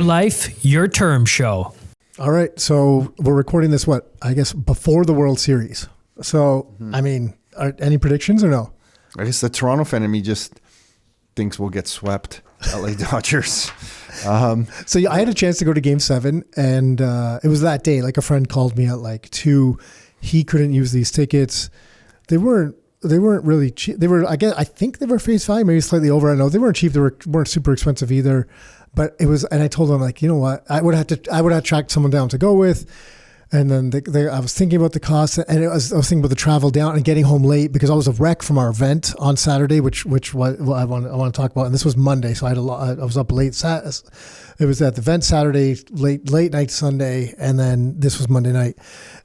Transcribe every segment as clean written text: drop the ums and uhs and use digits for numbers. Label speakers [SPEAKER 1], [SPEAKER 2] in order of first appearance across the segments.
[SPEAKER 1] life, your term show.
[SPEAKER 2] All right. So we're recording this, I guess, before the World Series. So, I mean, any predictions or no?
[SPEAKER 3] I guess the Toronto fan in me just thinks we'll get swept. LA Dodgers.
[SPEAKER 2] So I had a chance to go to Game 7, and it was that day. Like, a friend called me at like 2. He couldn't use these tickets. They weren't really cheap. They were, I think they were face value, maybe slightly over. I know they weren't cheap. They weren't super expensive either. But it was, and I told him, like, you know what, I would have tracked someone down to go with. And then I was thinking about the cost, and I was thinking about the travel down and getting home late because I was a wreck from our event on Saturday, which what I want to talk about. And this was Monday, so I was up late. It was at the event Saturday, late night Sunday, and then this was Monday night.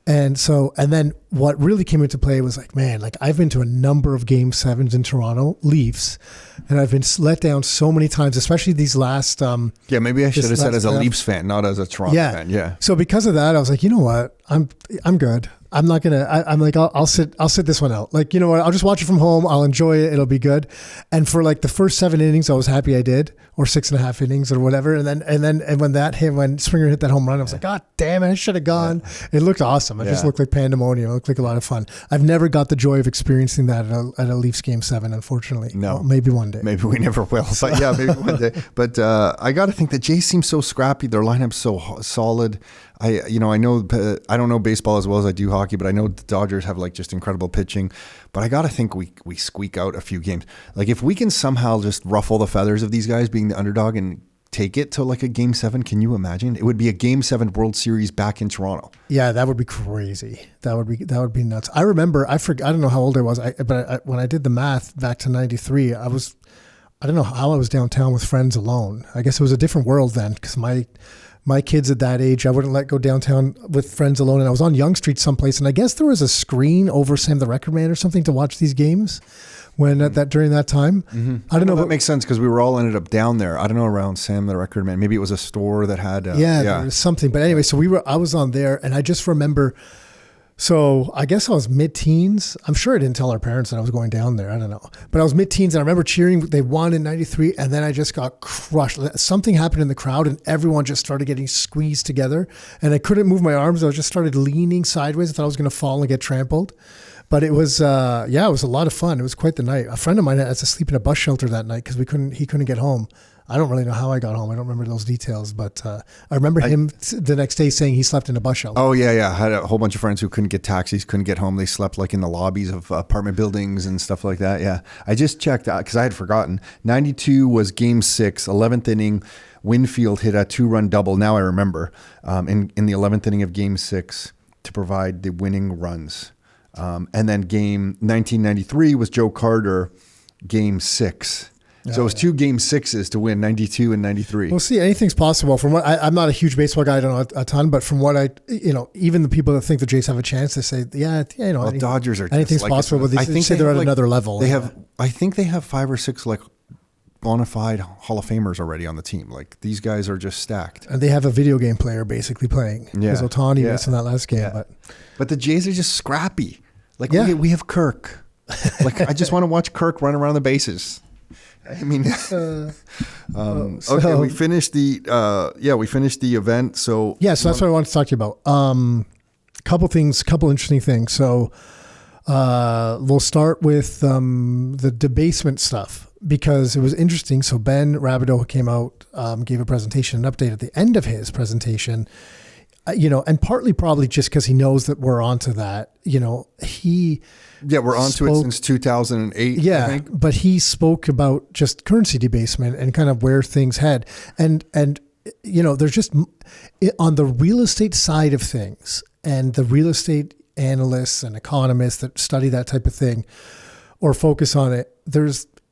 [SPEAKER 2] And then what really came into play was like, man, like I've been to a number of Game 7s in Toronto, Leafs, and I've been let down so many times, especially these last.
[SPEAKER 3] Yeah, maybe I should have said as a Leafs fan, not as a Toronto fan. Yeah.
[SPEAKER 2] So because of that, I was like, you know what, I'm good. I'm not gonna. I'm like, I'll sit this one out. Like, you know what? I'll just watch it from home. I'll enjoy it. It'll be good. And for like the first 7 innings, I was happy I did, or 6.5 innings, or whatever. And when Springer hit that home run, I was like, God damn it! I should have gone. Yeah. It looked awesome. It just looked like pandemonium. It looked like a lot of fun. I've never got the joy of experiencing that at a Leafs Game 7, unfortunately.
[SPEAKER 3] No,
[SPEAKER 2] well, maybe one day.
[SPEAKER 3] Maybe we never will. But yeah, maybe one day. But I got to think the Jays seem so scrappy. Their lineup's so solid. I don't know baseball as well as I do hockey, but I know the Dodgers have like just incredible pitching. But I got to think we squeak out a few games. Like if we can somehow just ruffle the feathers of these guys being the underdog and take it to like a Game 7, can you imagine? It would be a Game 7 World Series back in Toronto.
[SPEAKER 2] Yeah, that would be crazy. That would be nuts. I remember, I don't know how old I was, but when I did the math back to 93, I don't know how I was downtown with friends alone. I guess it was a different world then because my kids at that age, I wouldn't let go downtown with friends alone. And I was on Yonge Street someplace. And I guess there was a screen over Sam the Record Man or something to watch these games during that time. Mm-hmm. I don't know.
[SPEAKER 3] That makes sense because we were all ended up down there. I don't know, around Sam the Record Man. Maybe it was a store that had.
[SPEAKER 2] There was something. But anyway, so I was on there and I just remember. So I guess I was mid-teens. I'm sure I didn't tell our parents that I was going down there. I don't know. But I was mid-teens and I remember cheering. They won in 93 and then I just got crushed. Something happened in the crowd and everyone just started getting squeezed together and I couldn't move my arms. I just started leaning sideways. I thought I was going to fall and get trampled. But it was, it was a lot of fun. It was quite the night. A friend of mine had to sleep in a bus shelter that night because he couldn't get home. I don't really know how I got home. I don't remember those details, but I remember him the next day saying he slept in a bus shelter.
[SPEAKER 3] Oh, yeah. I had a whole bunch of friends who couldn't get taxis, couldn't get home. They slept like in the lobbies of apartment buildings and stuff like that. Yeah. I just checked because I had forgotten. 92 was Game 6, 11th inning. Winfield hit a 2-run double. Now I remember in the 11th inning of Game 6 to provide the winning runs. And then Game 1993 was Joe Carter, Game 6. So it was 2 Game 6s to win 92 and 93.
[SPEAKER 2] Well, see, anything's possible. From what I'm not a huge baseball guy, I don't know a ton, but from what even the people that think the Jays have a chance, they say,
[SPEAKER 3] well, Dodgers are
[SPEAKER 2] anything's
[SPEAKER 3] like
[SPEAKER 2] possible. But they say they're at another level.
[SPEAKER 3] I think they have 5 or 6 like bona fide Hall of Famers already on the team. Like these guys are just stacked.
[SPEAKER 2] And they have a video game player basically playing. Because Ohtani missed in that last game.
[SPEAKER 3] Yeah. But the Jays are just scrappy. Like we have Kirk. Like I just want to watch Kirk run around the bases. I mean, okay, we finished the event. So
[SPEAKER 2] so that's what I wanted to talk to you about. Couple interesting things. So we'll start with the debasement stuff because it was interesting. So Ben Rabideau came out, gave a presentation, an update at the end of his presentation. And partly probably just because he knows that we're onto that.
[SPEAKER 3] We're onto it since 2008.
[SPEAKER 2] Yeah,
[SPEAKER 3] I think.
[SPEAKER 2] But he spoke about just currency debasement and kind of where things head. And there's just on the real estate side of things and the real estate analysts and economists that study that type of thing or focus on it,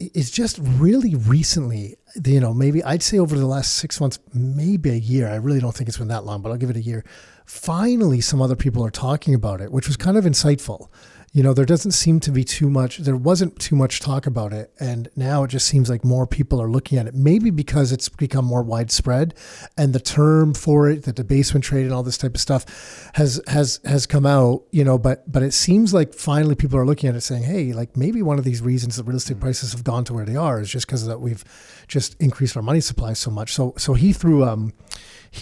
[SPEAKER 2] it's just really recently, maybe I'd say over the last 6 months, maybe a year. I really don't think it's been that long, but I'll give it a year. Finally, some other people are talking about it, which was kind of insightful. there doesn't seem to be there wasn't too much talk about it. And now it just seems like more people are looking at it, maybe because it's become more widespread and the term for it, the debasement trade and all this type of stuff has come out, but it seems like finally people are looking at it saying, hey, like maybe one of these reasons that real estate prices have gone to where they are is just because that we've just increased our money supply so much. So he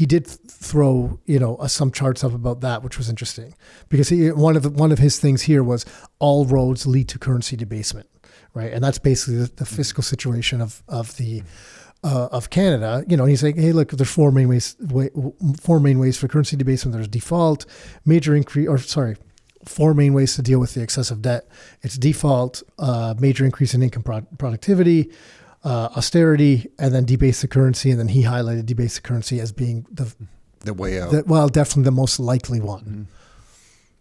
[SPEAKER 2] did throw, some charts up about that, which was interesting because one of his things here was all roads lead to currency debasement, right? And that's basically the fiscal situation of Canada. He's saying, hey, look, there's four main ways for currency debasement. There's default, four main ways to deal with the excessive debt. It's default, major increase in income productivity, austerity, and then debase the currency. And then he highlighted debase the currency as being the way out. Definitely the most likely one.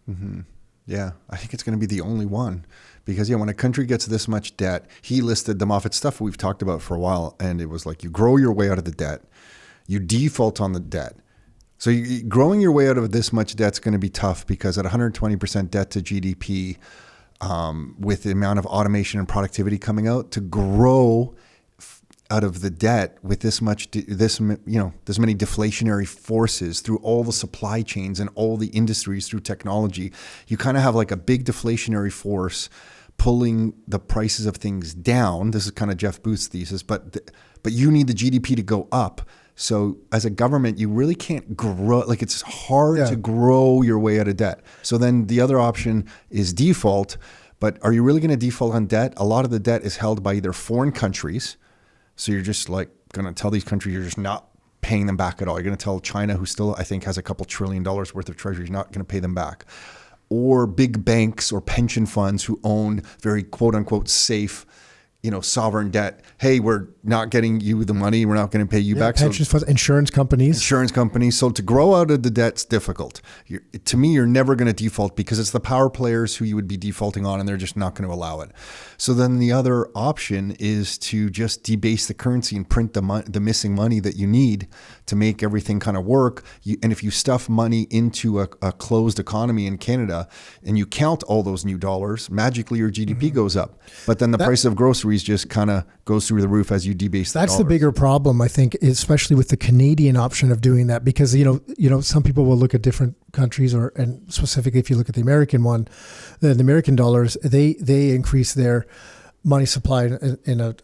[SPEAKER 3] Mm-hmm. Mm-hmm. Yeah, I think it's going to be the only one because when a country gets this much debt, he listed them off. It's stuff we've talked about for a while. And it was like, you grow your way out of the debt, you default on the debt. So growing your way out of this much debt is going to be tough because at 120% debt to GDP, with the amount of automation and productivity coming out, to grow out of the debt with this many deflationary forces through all the supply chains and all the industries through technology, you kind of have like a big deflationary force pulling the prices of things down. This is kind of Jeff Booth's thesis, but you need the GDP to go up. So as a government, you really can't grow. Like it's hard to grow your way out of debt. So then the other option is default. But are you really going to default on debt? A lot of the debt is held by either foreign countries. So you're just like going to tell these countries you're just not paying them back at all. You're going to tell China, who still I think has a couple $1 trillion worth of treasuries, not going to pay them back. Or big banks or pension funds who own very quote unquote safe, sovereign debt. Hey, we're not getting you the money. We're not going to pay you back.
[SPEAKER 2] Pension funds, insurance companies. So to grow out of the debt's difficult. To me, you're never going to default because it's the power players who you would be defaulting on, and they're just not going to allow it. So then the other option is to just debase the currency and print the missing money that you need to make everything kind of work. And if you stuff money into a closed economy in Canada and you count all those new dollars, magically your GDP goes up. But then the price of groceries just kind of goes through the roof as you debase the That's
[SPEAKER 3] dollars.
[SPEAKER 2] the bigger problem, I think, especially with the Canadian option of doing that, because some people will look at different countries, and specifically if you look at the American one, the American dollars, they increase their money supply in a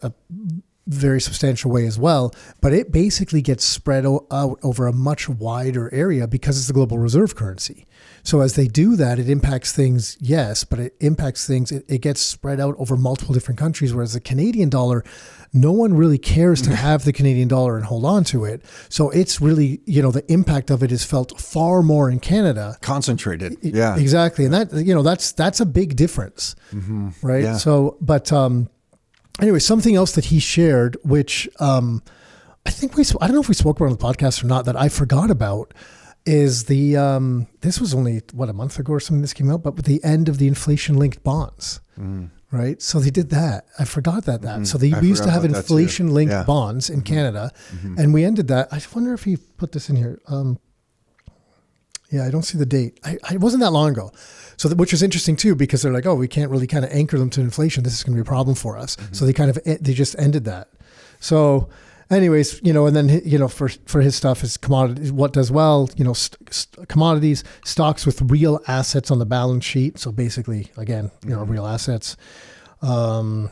[SPEAKER 2] very substantial way as well, but it basically gets spread out over a much wider area because it's the global reserve currency. So as they do that, it impacts things, yes, but it gets spread out over multiple different countries, whereas the Canadian dollar, no one really cares to have the Canadian dollar and hold on to it. So it's really, the impact of it is felt far more in Canada.
[SPEAKER 3] Concentrated. Yeah.
[SPEAKER 2] Exactly. And that's a big difference. Mm-hmm. Right.
[SPEAKER 3] Yeah.
[SPEAKER 2] So, but, anyway, something else that he shared, which I don't know if we spoke about on the podcast or not, that I forgot about, is this was only, a month ago or something this came out, but with the end of the inflation-linked bonds, right? So they did that. I forgot that. Mm-hmm. So we used to have inflation-linked bonds in Canada, and we ended that. I wonder if he put this in here. I don't see the date. It wasn't that long ago. So which was interesting too, because they're like, oh, we can't really kind of anchor them to inflation. This is going to be a problem for us. Mm-hmm. So they just ended that. So anyways, and then, for his stuff is commodities, what does well, commodities, stocks with real assets on the balance sheet. So basically, again, real assets, Bitcoin,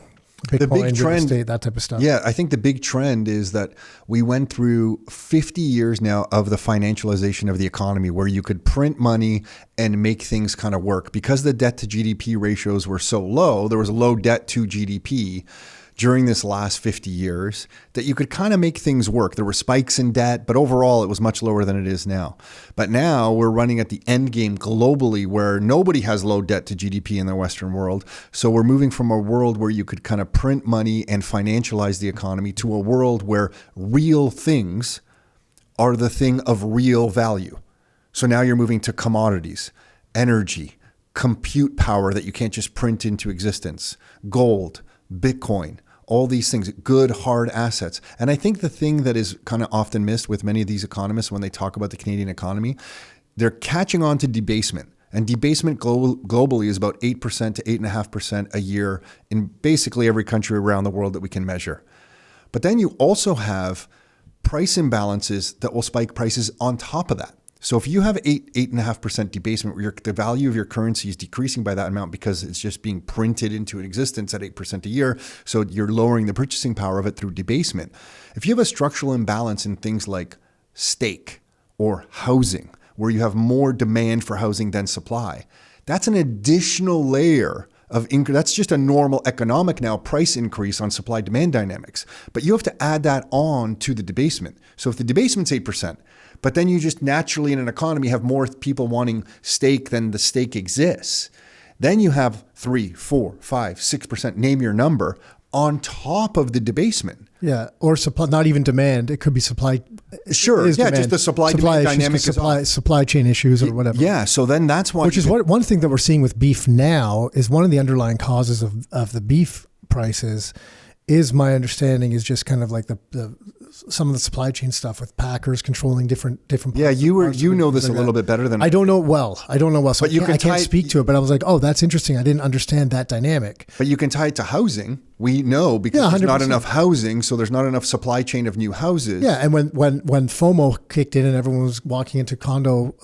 [SPEAKER 3] the big trend,
[SPEAKER 2] real estate, that type of stuff.
[SPEAKER 3] Yeah, I think the big trend is that we went through 50 years now of the financialization of the economy, where you could print money and make things kind of work. Because the debt to GDP ratios were so low, there was a low debt to GDP during this last 50 years, that you could kind of make things work. There were spikes in debt, but overall it was much lower than it is now. But now we're running at the end game globally, where nobody has low debt to GDP in the Western world. So we're moving from a world where you could kind of print money and financialize the economy to a world where real things are the thing of real value. So now you're moving to commodities, energy, compute power that you can't just print into existence, gold, Bitcoin, all these things, good, hard assets. And I think the thing that is kind of often missed with many of these economists when they talk about the Canadian economy, they're catching on to debasement. And debasement globally is about 8% to 8.5% a year in basically every country around the world that we can measure. But then you also have price imbalances that will spike prices on top of that. So if you have 8.5% debasement, where the value of your currency is decreasing by that amount because it's just being printed into existence at 8% a year, so you're lowering the purchasing power of it through debasement. If you have a structural imbalance in things like steak or housing, where you have more demand for housing than supply, that's an additional layer of that's just a normal economic now price increase on supply demand dynamics. But you have to add that on to the debasement. So if the debasement's 8%, but then you just naturally in an economy have more people wanting steak than the steak exists, then you have 3, 4, 5, 6%, name your number, on top of the debasement.
[SPEAKER 2] Yeah, or supply, not even demand. It could be supply.
[SPEAKER 3] Sure, yeah,
[SPEAKER 2] demand.
[SPEAKER 3] just the supply demand dynamic is
[SPEAKER 2] supply chain issues or whatever.
[SPEAKER 3] Yeah, so then that's why.
[SPEAKER 2] Which is one thing that we're seeing with beef now is one of the underlying causes of the beef prices is, my understanding, is just kind of like the some of the supply chain stuff with packers controlling different.
[SPEAKER 3] Yeah, you know this a little bit better than
[SPEAKER 2] I don't know well. So
[SPEAKER 3] but
[SPEAKER 2] I can't speak to it. But I was like, oh, that's interesting. I didn't understand that dynamic.
[SPEAKER 3] But you can tie it to housing. We know because there's not enough housing, so there's not enough supply chain of new houses.
[SPEAKER 2] Yeah, and when FOMO kicked in and everyone was walking into condo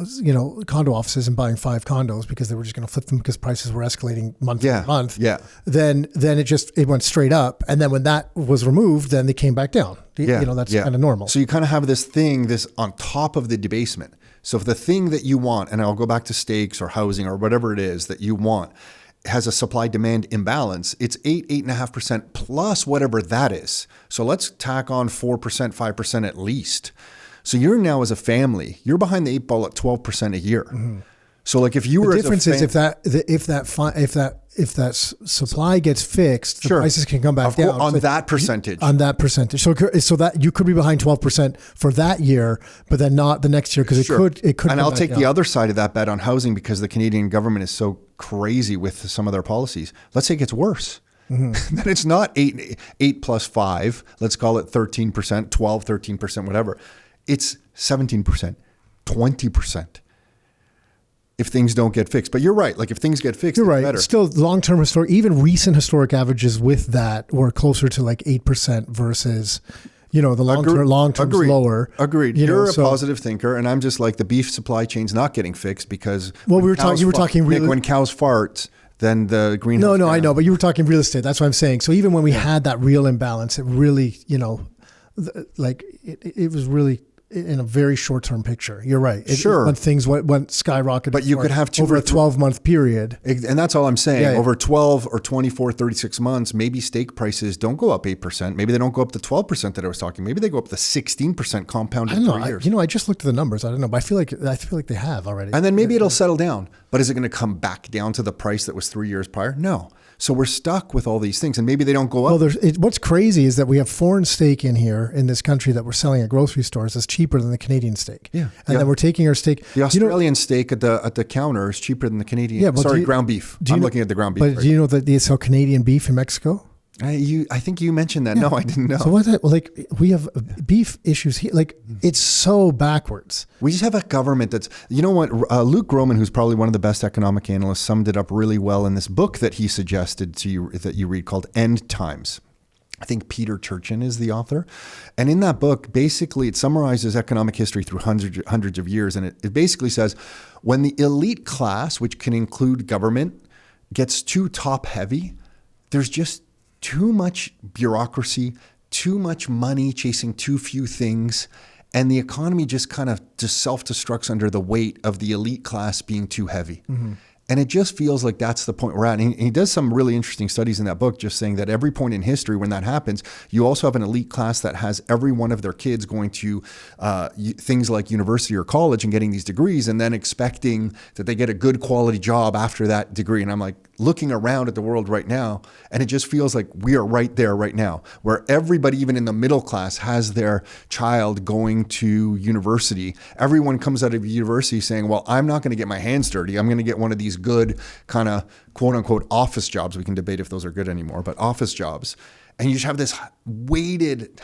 [SPEAKER 2] offices and buying 5 condos because they were just going to flip them because prices were escalating month to month.
[SPEAKER 3] Yeah.
[SPEAKER 2] Then it went straight up, and then when that was removed, then they came back down. That's kind of normal.
[SPEAKER 3] So you kind of have this on top of the debasement. So if the thing that you want, and I'll go back to steaks or housing or whatever it is that you want, has a supply-demand imbalance, it's 8.5% plus whatever that is. So let's tack on 4%, 5% at least. So you're now, as a family, you're behind the 8 ball at 12% a year. Mm-hmm. So like if you were,
[SPEAKER 2] the difference is if that supply gets fixed, the prices can come back down
[SPEAKER 3] on that percentage.
[SPEAKER 2] On that percentage, so that you could be behind 12% for that year, but then not the next year because it could.
[SPEAKER 3] And I'll take the other side of that bet on housing because the Canadian government is so crazy with some of their policies. Let's say it gets worse. Mm-hmm. Then it's not 8 plus 5. Let's call it 13%, 12, 13%, whatever. It's 17%, 20%. If things don't get fixed. But you're right. Like if things get fixed,
[SPEAKER 2] you're right.
[SPEAKER 3] Better.
[SPEAKER 2] Still long-term historic, even recent historic averages with that were closer to like 8% versus, the long-term's lower.
[SPEAKER 3] Agreed. You're a positive thinker. And I'm just like the beef supply chain's not getting fixed because
[SPEAKER 2] you were talking
[SPEAKER 3] Nick, when cows fart, then the greenhouse.
[SPEAKER 2] No, I know, but you were talking real estate. That's what I'm saying. So even when we had that real imbalance, it really, it was really in a very short-term picture. You're right. When things went skyrocketed.
[SPEAKER 3] But you could have
[SPEAKER 2] over a 12-month period.
[SPEAKER 3] And that's all I'm saying. Yeah. Over 12 or 24, 36 months, maybe steak prices don't go up 8%. Maybe they don't go up to 12% that I was talking. Maybe they go up to 16% compounded in 3 years.
[SPEAKER 2] I just looked at the numbers. I don't know, but I feel like they have already.
[SPEAKER 3] And then maybe it'll settle down. But is it going to come back down to the price that was 3 years prior? No. So we're stuck with all these things, and maybe they don't go up.
[SPEAKER 2] Well, what's crazy is that we have foreign steak in here in this country that we're selling at grocery stores that's cheaper than the Canadian steak.
[SPEAKER 3] Yeah,
[SPEAKER 2] and then we're taking our steak.
[SPEAKER 3] The Australian steak at the counter is cheaper than the Canadian. Yeah, ground beef. I'm looking at the ground beef.
[SPEAKER 2] But do you know that they sell Canadian beef in Mexico?
[SPEAKER 3] I think you mentioned that. Yeah. No, I didn't know.
[SPEAKER 2] So we have beef issues here. Like it's so backwards.
[SPEAKER 3] We just have a government that's, Luke Groman, who's probably one of the best economic analysts, summed it up really well in this book that he suggested to you that you read called End Times. I think Peter Turchin is the author. And in that book, basically it summarizes economic history through hundreds of years. And it basically says when the elite class, which can include government, gets too top heavy, there's just too much bureaucracy, too much money chasing too few things, and the economy just kind of self-destructs under the weight of the elite class being too heavy. Mm-hmm. And it just feels like that's the point we're at. And he does some really interesting studies in that book, just saying that every point in history when that happens, you also have an elite class that has every one of their kids going to things like university or college and getting these degrees and then expecting that they get a good quality job after that degree. And I'm like looking around at the world right now, and it just feels like we are right there right now, where everybody, even in the middle class, has their child going to university. Everyone comes out of university saying, well, I'm not going to get my hands dirty. I'm going to get one of these good kind of quote unquote office jobs. We can debate if those are good anymore, but office jobs. And you just have this weighted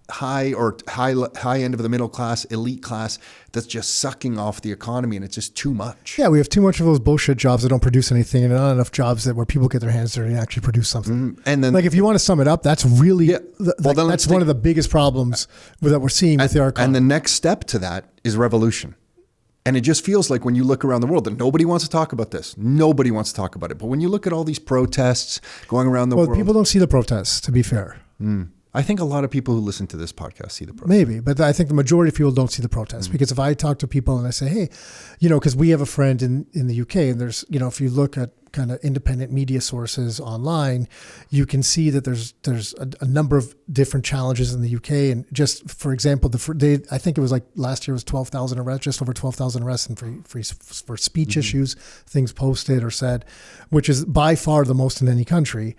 [SPEAKER 3] high end of the middle class, elite class that's just sucking off the economy, and it's just too much.
[SPEAKER 2] Yeah, we have too much of those bullshit jobs that don't produce anything, and not enough jobs where people get their hands dirty and actually produce something.
[SPEAKER 3] And then,
[SPEAKER 2] like, if you want to sum it up, that's really that's one of the biggest problems that we're seeing with our economy.
[SPEAKER 3] And the next step to that is revolution. And it just feels like when you look around the world that nobody wants to talk about this. Nobody wants to talk about it. But when you look at all these protests going around the world.
[SPEAKER 2] People don't see the protests, to be fair.
[SPEAKER 3] I think a lot of people who listen to this podcast see the protests.
[SPEAKER 2] Maybe, but I think the majority of people don't see the protests because if I talk to people and I say, hey, because we have a friend in the UK, and there's, if you look at kind of independent media sources online, you can see that there's a number of different challenges in the UK. And just for example, I think it was like last year was 12,000 arrests, just over 12,000 arrests and for speech issues, things posted or said, which is by far the most in any country.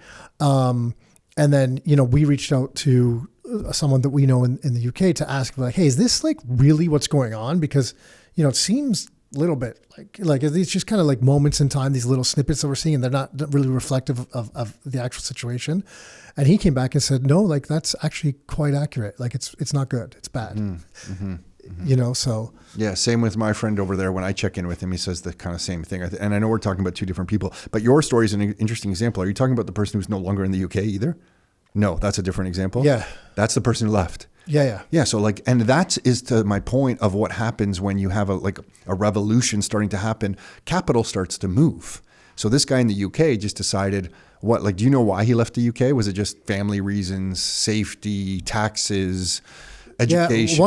[SPEAKER 2] And then, we reached out to someone that we know in the UK to ask, like, hey, is this like really what's going on? Because, it seems a little bit like it's just kind of like moments in time, these little snippets that we're seeing, and they're not really reflective of the actual situation. And he came back and said, no, like that's actually quite accurate. Like it's not good. It's bad. So.
[SPEAKER 3] Yeah. Same with my friend over there. When I check in with him, he says the kind of same thing. And I know we're talking about two different people, but your story is an interesting example. Are you talking about the person who's no longer in the UK either? No, that's a different example.
[SPEAKER 2] Yeah.
[SPEAKER 3] That's the person who left.
[SPEAKER 2] Yeah.
[SPEAKER 3] So and that is to my point of what happens when you have a revolution starting to happen. Capital starts to move. So this guy in the UK just decided do you know why he left the UK? Was it just family reasons, safety, taxes, education,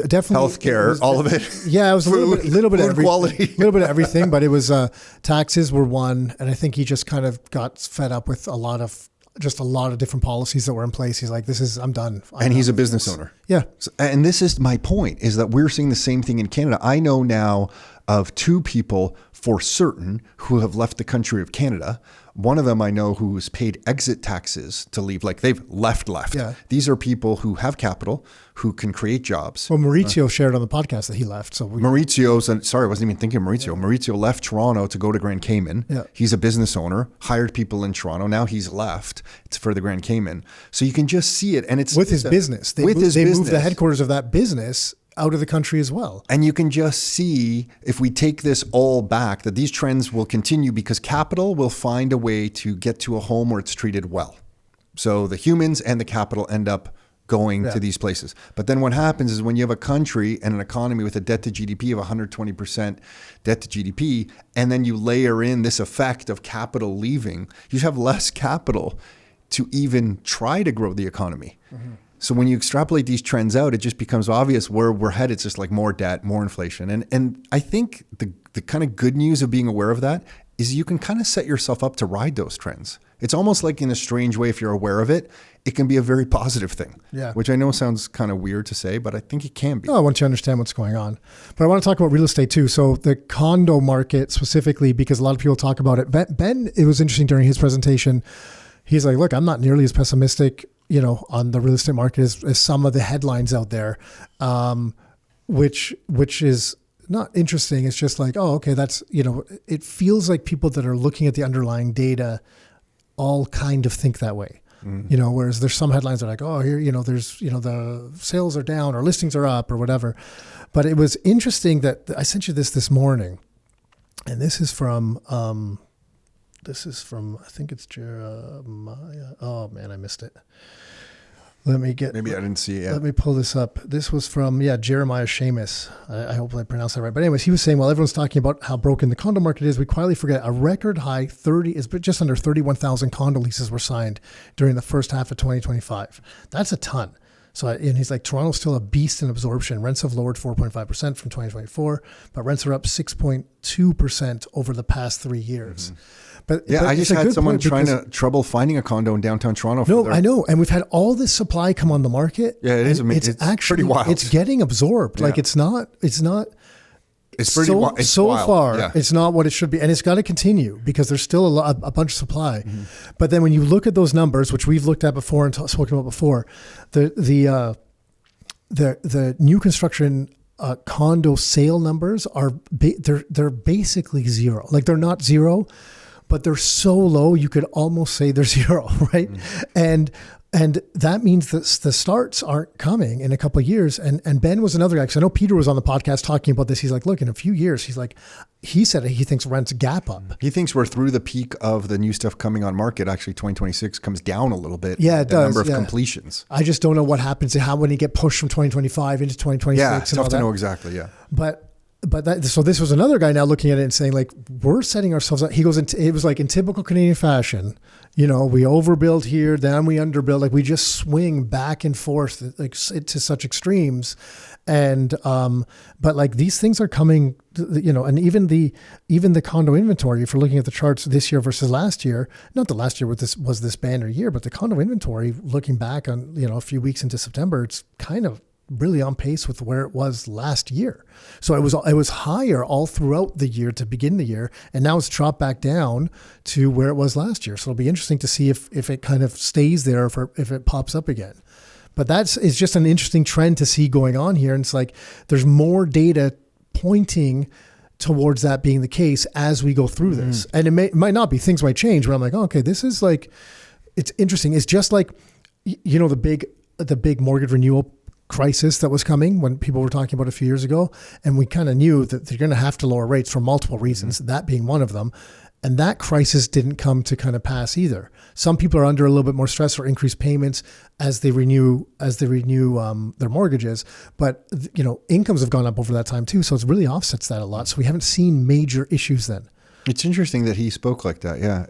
[SPEAKER 3] definitely healthcare, all of it?
[SPEAKER 2] Yeah, it was
[SPEAKER 3] food,
[SPEAKER 2] a little bit of everything.
[SPEAKER 3] Quality.
[SPEAKER 2] A little bit of everything, but it was taxes were one. And I think he just kind of got fed up with a lot of different policies that were in place. He's like, I'm done.
[SPEAKER 3] And he's a business owner.
[SPEAKER 2] Yeah.
[SPEAKER 3] And this is my point, is that we're seeing the same thing in Canada. I know now of two people for certain who have left the country of Canada. One of them I know who's paid exit taxes to leave, like they've left.
[SPEAKER 2] Yeah.
[SPEAKER 3] These are people who have capital, who can create jobs.
[SPEAKER 2] Well, Maurizio shared on the podcast that he left. So
[SPEAKER 3] sorry, I wasn't even thinking of Maurizio. Yeah. Maurizio left Toronto to go to Grand Cayman.
[SPEAKER 2] Yeah.
[SPEAKER 3] He's a business owner, hired people in Toronto. Now he's left. It's for the Grand Cayman. So you can just see it. And it's
[SPEAKER 2] with his business. They moved the headquarters of that business out of the country as well.
[SPEAKER 3] And you can just see, if we take this all back, that these trends will continue because capital will find a way to get to a home where it's treated well. So the humans and the capital end up going to these places. But then what happens is when you have a country and an economy with a debt to GDP of 120% debt to GDP, and then you layer in this effect of capital leaving, you have less capital to even try to grow the economy. So when you extrapolate these trends out, it just becomes obvious where we're headed. It's just like more debt, more inflation. And I think the kind of good news of being aware of that is you can kind of set yourself up to ride those trends. It's almost like, in a strange way, if you're aware of it, it can be a very positive thing.
[SPEAKER 2] Yeah.
[SPEAKER 3] Which I know sounds kind of weird to say, but I think it can be.
[SPEAKER 2] No, I want you to understand what's going on. But I want to talk about real estate too. So the condo market specifically, because a lot of people talk about it. Ben, it was interesting during his presentation. He's like, look, I'm not nearly as pessimistic on the real estate market as some of the headlines out there, which is not interesting. It's just like, oh, okay, that's, it feels like people that are looking at the underlying data all kind of think that way. Whereas there's some headlines that are like, oh, here, there's, the sales are down or listings are up or whatever. But it was interesting that I sent you this morning, and this is from, I think it's Jeremiah. Oh man, I missed it.
[SPEAKER 3] Maybe I didn't see it.
[SPEAKER 2] Let me pull this up. This was from, Jeremiah Seamus. I hope I pronounced that right. But anyways, he was saying, while everyone's talking about how broken the condo market is, we quietly forget a record high just under 31,000 condo leases were signed during the first half of 2025. That's a ton. So, and he's like, Toronto's still a beast in absorption. Rents have lowered 4.5% from 2024, but rents are up 6.2% over the past 3 years. But
[SPEAKER 3] I just had someone trouble finding a condo in downtown Toronto.
[SPEAKER 2] No, I know. And we've had all this supply come on the market.
[SPEAKER 3] Yeah, it is. It's actually pretty wild.
[SPEAKER 2] It's getting absorbed. Yeah. Like it's not. It's pretty wild. It's so wild. Far. Yeah. It's not what it should be. And it's got to continue because there's still a bunch of supply. But then when you look at those numbers, which we've looked at before and spoken about before, the new construction condo sale numbers are they're basically zero. Like they're not zero, but they're so low you could almost say they're zero, right? And that means that the starts aren't coming in a couple of years. And Ben was another guy, because I know Peter was on the podcast talking about this. He's like, look, in a few years, he said he thinks rents gap up.
[SPEAKER 3] He thinks we're through the peak of the new stuff coming on market. Actually, 2026 comes down a little bit.
[SPEAKER 2] Yeah, it
[SPEAKER 3] the
[SPEAKER 2] does.
[SPEAKER 3] Number of completions.
[SPEAKER 2] I just don't know what happens to how when you get pushed from 2025 into 2026.
[SPEAKER 3] Yeah, it's tough to know exactly. Yeah.
[SPEAKER 2] So this was another guy now looking at it and saying, like, we're setting ourselves up. He goes, it was like in typical Canadian fashion, we overbuild here, then we underbuild. Like we just swing back and forth like to such extremes. And, but like these things are coming, and even the condo inventory, if you're looking at the charts this year versus last year, not the last year was this banner year, but the condo inventory looking back on, a few weeks into September, it's kind of really on pace with where it was last year. So it was higher all throughout the year to begin the year, and now it's dropped back down to where it was last year. So it'll be interesting to see if it kind of stays there, if it pops up again. But it's just an interesting trend to see going on here. And it's like there's more data pointing towards that being the case as we go through this. And it might not be, things might change, but I'm like, okay, this is like, it's interesting. It's just like, the big mortgage renewal crisis that was coming when people were talking about a few years ago. And we kind of knew that they're going to have to lower rates for multiple reasons, that being one of them. And that crisis didn't come to kind of pass either. Some people are under a little bit more stress or increased payments as they renew their mortgages. But incomes have gone up over that time too, so it really offsets that a lot. So we haven't seen major issues then.
[SPEAKER 3] It's interesting that he spoke like that. Yeah.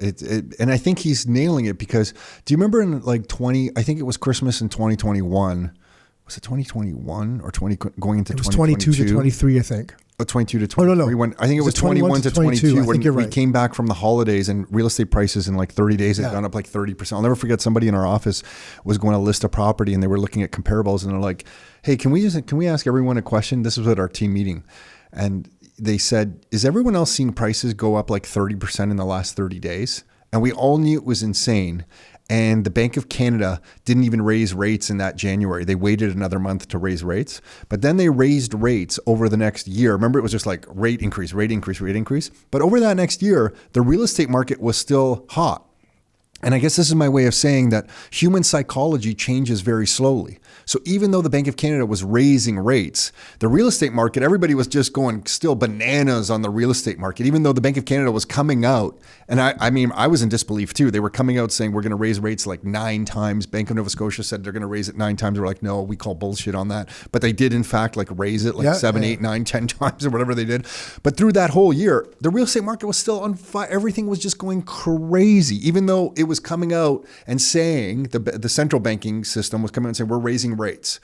[SPEAKER 3] And I think he's nailing it because do you remember in like I think it was Christmas in 2021. Was it 2021 or going into 2022? It was
[SPEAKER 2] 22 to 23, I think.
[SPEAKER 3] 22 to 23.
[SPEAKER 2] Oh, no.
[SPEAKER 3] I think it was 21 to 22 when we came back from the holidays and real estate prices in like 30 days had gone up like 30%. I'll never forget somebody in our office was going to list a property and they were looking at comparables and they're like, hey, can we ask everyone a question? This was at our team meeting. And they said, is everyone else seeing prices go up like 30% in the last 30 days? And we all knew it was insane. And the Bank of Canada didn't even raise rates in that January. They waited another month to raise rates, but then they raised rates over the next year. Remember, it was just like rate increase, rate increase, rate increase. But over that next year, the real estate market was still hot. And I guess this is my way of saying that human psychology changes very slowly. So even though the Bank of Canada was raising rates, the real estate market, everybody was just going still bananas on the real estate market, even though the Bank of Canada was coming out. And I was in disbelief too. They were coming out saying, we're going to raise rates like 9 times. Bank of Nova Scotia said they're going to raise it 9 times. We're like, no, we call bullshit on that. But they did in fact like raise it like 7, 8, 9, 10 times or whatever they did. But through that whole year, the real estate market was still on fire. Everything was just going crazy, even though it was coming out and saying the central banking system was coming out and saying we're raising rates,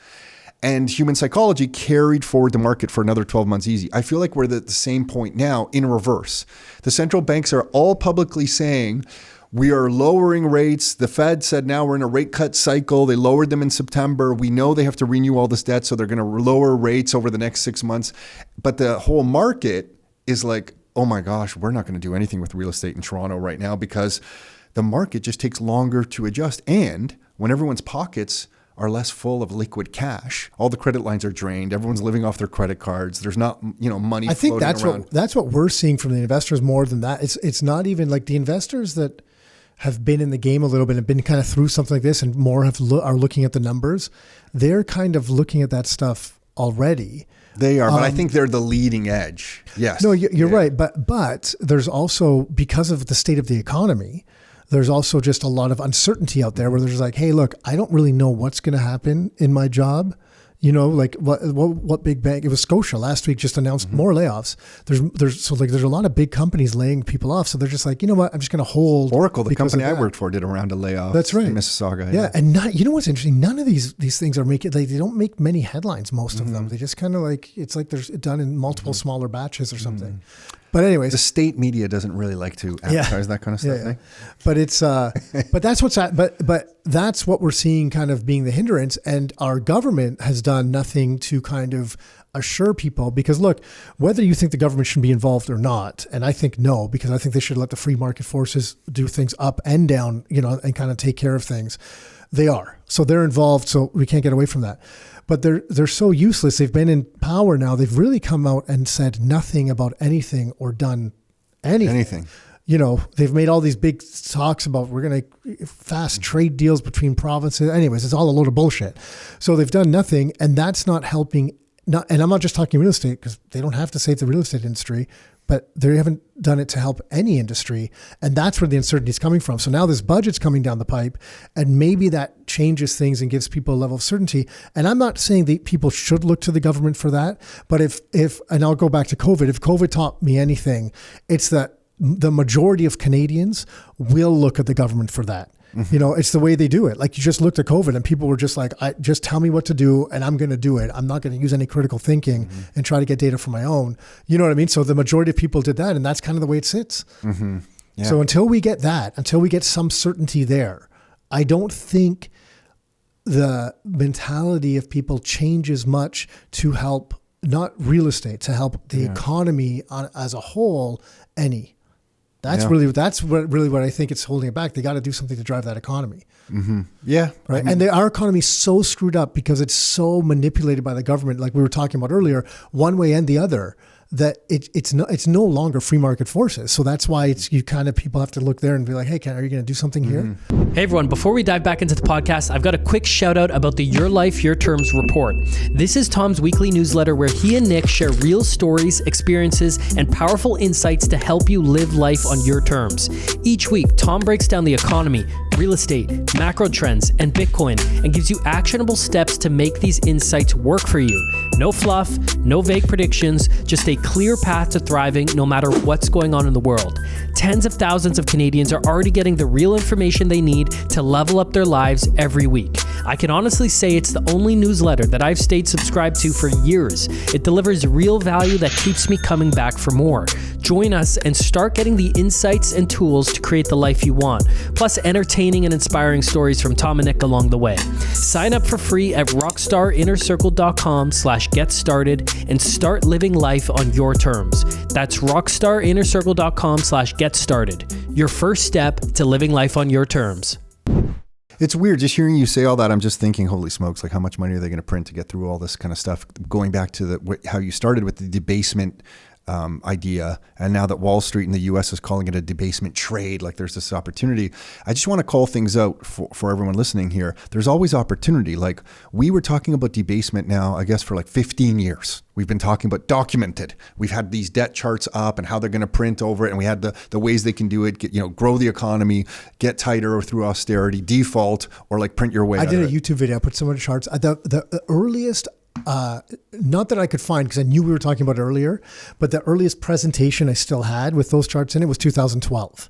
[SPEAKER 3] and human psychology carried forward the market for another 12 months easy. I feel like we're at the same point now in reverse. The central banks are all publicly saying we are lowering rates. The Fed said now we're in a rate cut cycle. They lowered them in September. We know they have to renew all this debt, so they're going to lower rates over the next 6 months. But the whole market is like, oh my gosh, we're not going to do anything with real estate in Toronto right now because the market just takes longer to adjust. And when everyone's pockets are less full of liquid cash, all the credit lines are drained. Everyone's living off their credit cards. There's not, money.
[SPEAKER 2] I think
[SPEAKER 3] floating
[SPEAKER 2] that's what we're seeing from the investors more than that. It's not even like the investors that have been in the game a little bit and been kind of through something like this and more are looking at the numbers. They're kind of looking at that stuff already.
[SPEAKER 3] They are, but I think they're the leading edge. Yes.
[SPEAKER 2] No, you're right. But there's also, because of the state of the economy, there's also just a lot of uncertainty out there where there's like, hey, look, I don't really know what's going to happen in my job. Like what big bank? It was Scotia last week just announced more layoffs. There's a lot of big companies laying people off. So they're just like, you know what? I'm just going to hold.
[SPEAKER 3] Oracle, the company I worked for, did a round of layoffs.
[SPEAKER 2] That's right.
[SPEAKER 3] In Mississauga.
[SPEAKER 2] Yeah. And what's interesting? None of these things are making, they don't make many headlines, most of them. They just kind of like, it's like they're done in multiple smaller batches or something. But anyways,
[SPEAKER 3] the state media doesn't really like to advertise that kind of stuff.
[SPEAKER 2] Yeah. But it's but that's what we're seeing kind of being the hindrance, and our government has done nothing to kind of assure people, because look, whether you think the government should be involved or not, and I think no, because I think they should let the free market forces do things up and down, and kind of take care of things. They are. So they're involved, so we can't get away from that. But they're so useless. They've been in power now. They've really come out and said nothing about anything or done anything. They've made all these big talks about we're going to fast trade deals between provinces. Anyways, it's all a load of bullshit. So they've done nothing, and that's not helping. And I'm not just talking real estate, because they don't have to save the real estate industry, but they haven't done it to help any industry. And that's where the uncertainty is coming from. So now this budget's coming down the pipe, and maybe that changes things and gives people a level of certainty. And I'm not saying that people should look to the government for that, but if and I'll go back to COVID, if COVID taught me anything, it's that the majority of Canadians will look at the government for that. Mm-hmm. It's the way they do it. Like, you just looked at COVID and people were just like, just tell me what to do and I'm going to do it. I'm not going to use any critical thinking and try to get data for my own. You know what I mean? So the majority of people did that, and that's kind of the way it sits. Mm-hmm. Yeah. So until we get some certainty there, I don't think the mentality of people changes much to help, not real estate, to help the economy as a whole any. That's really what I think it's holding it back. They got to do something to drive that economy.
[SPEAKER 3] Mm-hmm. Yeah.
[SPEAKER 2] Right. And our economy is so screwed up because it's so manipulated by the government, like we were talking about earlier, one way and the other, that it's no longer free market forces. So that's why people have to look there and be like, hey, are you going to do something here?
[SPEAKER 1] Hey everyone, before we dive back into the podcast, I've got a quick shout out about the Your Life, Your Terms report. This is Tom's weekly newsletter where he and Nick share real stories, experiences, and powerful insights to help you live life on your terms. Each week, Tom breaks down the economy, real estate, macro trends, and Bitcoin, and gives you actionable steps to make these insights work for you. No fluff, no vague predictions, just a clear path to thriving no matter what's going on in the world. Tens of thousands of Canadians are already getting the real information they need to level up their lives every week. I can honestly say it's the only newsletter that I've stayed subscribed to for years. It delivers real value that keeps me coming back for more. Join us and start getting the insights and tools to create the life you want, plus entertaining and inspiring stories from Tom and Nick along the way. Sign up for free at rockstarinnercircle.com/get started and start living life on your terms. That's rockstarinnercircle.com/get started. Your first step to living life on your terms.
[SPEAKER 3] It's weird just hearing you say all that. I'm just thinking, holy smokes, like how much money are they going to print to get through all this kind of stuff? Going back to how you started with the debasement idea, and now that Wall Street in the US is calling it a debasement trade, like there's this opportunity. I just want to call things out for everyone listening here. There's always opportunity. Like, we were talking about debasement now, I guess, for like 15 years. We've been talking about documented. We've had these debt charts up and how they're going to print over it. And we had the ways they can do it, grow the economy, get tighter through austerity, default, or like print your way out of it.
[SPEAKER 2] I did a YouTube video. I put some of the charts. The earliest, not that I could find, because I knew we were talking about it earlier, but the earliest presentation I still had with those charts in it was 2012.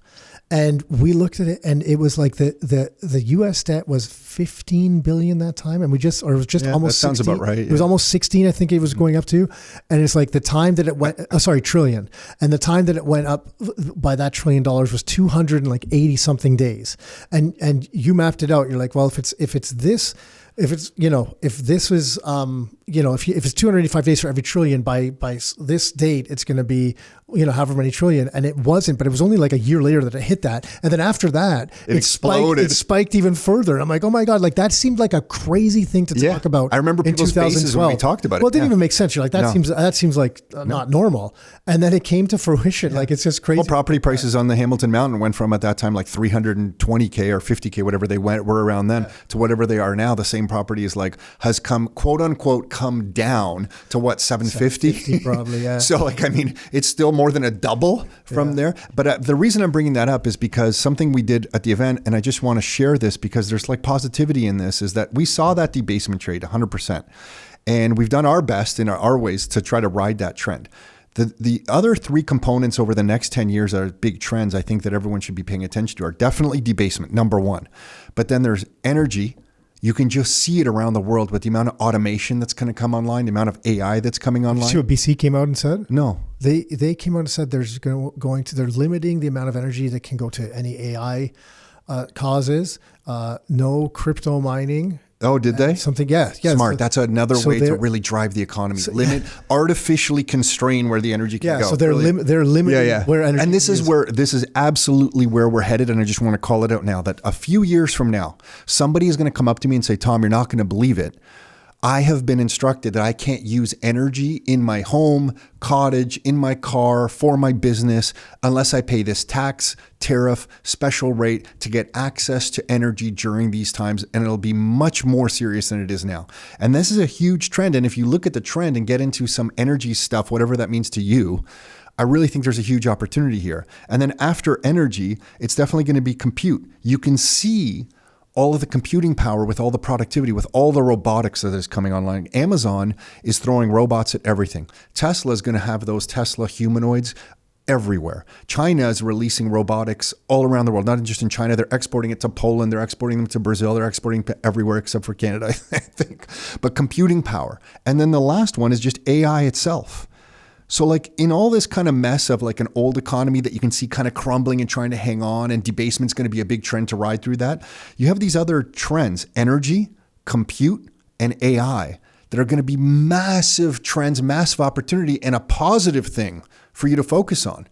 [SPEAKER 2] And we looked at it, and it was like the U.S. debt was 15 billion that time, and it was just almost. That sounds 16.
[SPEAKER 3] About right. Yeah.
[SPEAKER 2] It was almost 16, I think it was going up to, and it's like the time that it went. Trillion, and the time that it went up by that $1 trillion was 280 something days, and you mapped it out. You're like, well, if it's this. If it's, if this was, if it's 285 days for every trillion, by this date, it's going to be, however many trillion. And it wasn't, but it was only like a year later that it hit that. And then after that,
[SPEAKER 3] it exploded.
[SPEAKER 2] It spiked even further. And I'm like, oh my God, like that seemed like a crazy thing to talk about.
[SPEAKER 3] I remember people's faces when we talked about it.
[SPEAKER 2] Well, it didn't even make sense. You're like, that seems like not normal. And then it came to fruition. Like, it's just crazy.
[SPEAKER 3] Well, property prices on the Hamilton Mountain went from, at that time, like 320K or 50K, whatever they were around then, to whatever they are now. The same property has come, quote unquote, come down to what, 750
[SPEAKER 2] probably. Yeah.
[SPEAKER 3] So it's still more than a double from there. But the reason I'm bringing that up is because something we did at the event, and I just want to share this because there's like positivity in this, is that we saw that debasement trade 100%. And we've done our best in our ways to try to ride that trend. The other three components over the next 10 years are big trends I think that everyone should be paying attention to are definitely debasement, number one. But then there's energy. You can just see it around the world with the amount of automation that's going to come online, the amount of AI that's coming online.
[SPEAKER 2] Did you see what BC came out and said?
[SPEAKER 3] No.
[SPEAKER 2] They came out and said they're limiting the amount of energy that can go to any AI causes, no crypto mining
[SPEAKER 3] Oh, did they?
[SPEAKER 2] Something, yeah.
[SPEAKER 3] Smart.
[SPEAKER 2] So,
[SPEAKER 3] That's another way to really drive the economy. Artificially constrain where the energy can go.
[SPEAKER 2] So they're limiting where energy
[SPEAKER 3] and this is absolutely where we're headed. And I just want to call it out now that a few years from now, somebody is going to come up to me and say, Tom, you're not going to believe it. I have been instructed that I can't use energy in my home, cottage, in my car, for my business, unless I pay this tax, tariff, special rate to get access to energy during these times. And it'll be much more serious than it is now. And this is a huge trend. And if you look at the trend and get into some energy stuff, whatever that means to you, I really think there's a huge opportunity here. And then after energy, it's definitely going to be compute. You can see all of the computing power with all the productivity, with all the robotics that is coming online. Amazon is throwing robots at everything. Tesla is going to have those Tesla humanoids everywhere. China is releasing robotics all around the world, not just in China. They're exporting it to Poland. They're exporting them to Brazil. They're exporting to everywhere except for Canada, I think. But computing power. And then the last one is just AI itself. So like in all this kind of mess of like an old economy that you can see kind of crumbling and trying to hang on, and debasement's going to be a big trend to ride through that, you have these other trends, energy, compute, and AI that are going to be massive trends, massive opportunity, and a positive thing for you to focus on.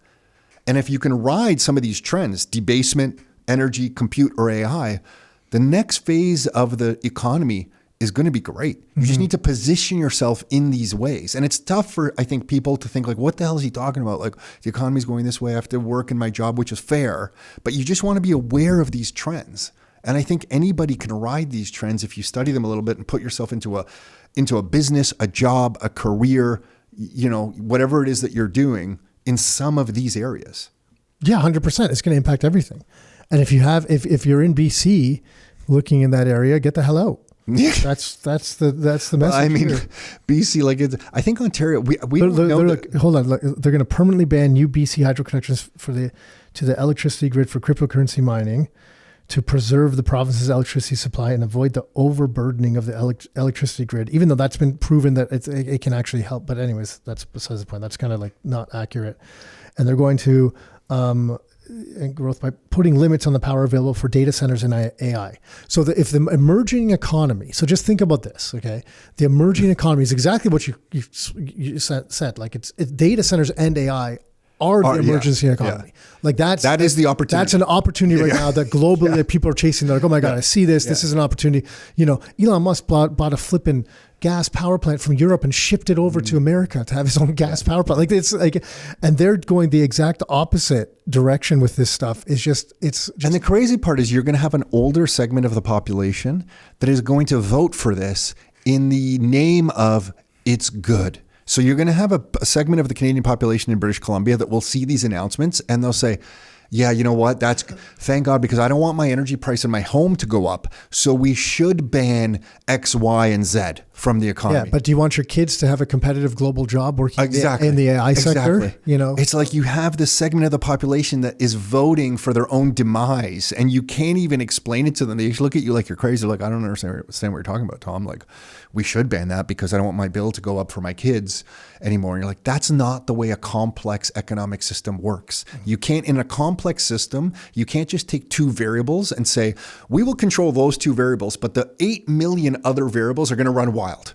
[SPEAKER 3] And if you can ride some of these trends, debasement, energy, compute, or AI, the next phase of the economy is going to be great. You just need to position yourself in these ways. And it's tough for, I think, people to think like, what the hell is he talking about? Like the economy's going this way. I have to work in my job, which is fair, but you just want to be aware of these trends. And I think anybody can ride these trends if you study them a little bit and put yourself into a business, a job, a career, whatever it is that you're doing in some of these areas.
[SPEAKER 2] Yeah, 100%. It's going to impact everything. And if you're in BC looking in that area, get the hell out. That's the message.
[SPEAKER 3] I mean,
[SPEAKER 2] here.
[SPEAKER 3] BC, I think Ontario.
[SPEAKER 2] Hold on. They're going to permanently ban new BC hydro connections to the electricity grid for cryptocurrency mining, to preserve the province's electricity supply and avoid the overburdening of the electricity grid. Even though that's been proven that it can actually help, but anyways, that's besides the point. That's kind of like not accurate. And they're going to and growth by putting limits on the power available for data centers and AI. So if the emerging economy, so just think about this, okay? The emerging economy is exactly what you said. Like it's data centers and AI are the emergency economy.
[SPEAKER 3] Yeah.
[SPEAKER 2] Like
[SPEAKER 3] that is the opportunity.
[SPEAKER 2] That's an opportunity right now that globally that people are chasing. They're like, oh my God, I see this. This is an opportunity. Elon Musk bought a flipping gas power plant from Europe and shipped it over to America to have his own gas power plant. Like it's like, and they're going the exact opposite direction with this stuff. It's just.
[SPEAKER 3] And the crazy part is you're going to have an older segment of the population that is going to vote for this in the name of it's good. So you're going to have a segment of the Canadian population in British Columbia that will see these announcements and they'll say, yeah, you know what? Thank God, because I don't want my energy price in my home to go up. So we should ban X, Y, and Z from the economy.
[SPEAKER 2] Yeah, but do you want your kids to have a competitive global job working in the AI sector?
[SPEAKER 3] Exactly. It's like you have this segment of the population that is voting for their own demise, and you can't even explain it to them. They look at you like you're crazy. They're like, I don't understand what you're talking about, Tom. Like, we should ban that because I don't want my bill to go up for my kids anymore. And you're like, that's not the way a complex economic system works. You can't, in a complex system, you can't just take two variables and say, we will control those two variables, but the 8 million other variables are going to run wild.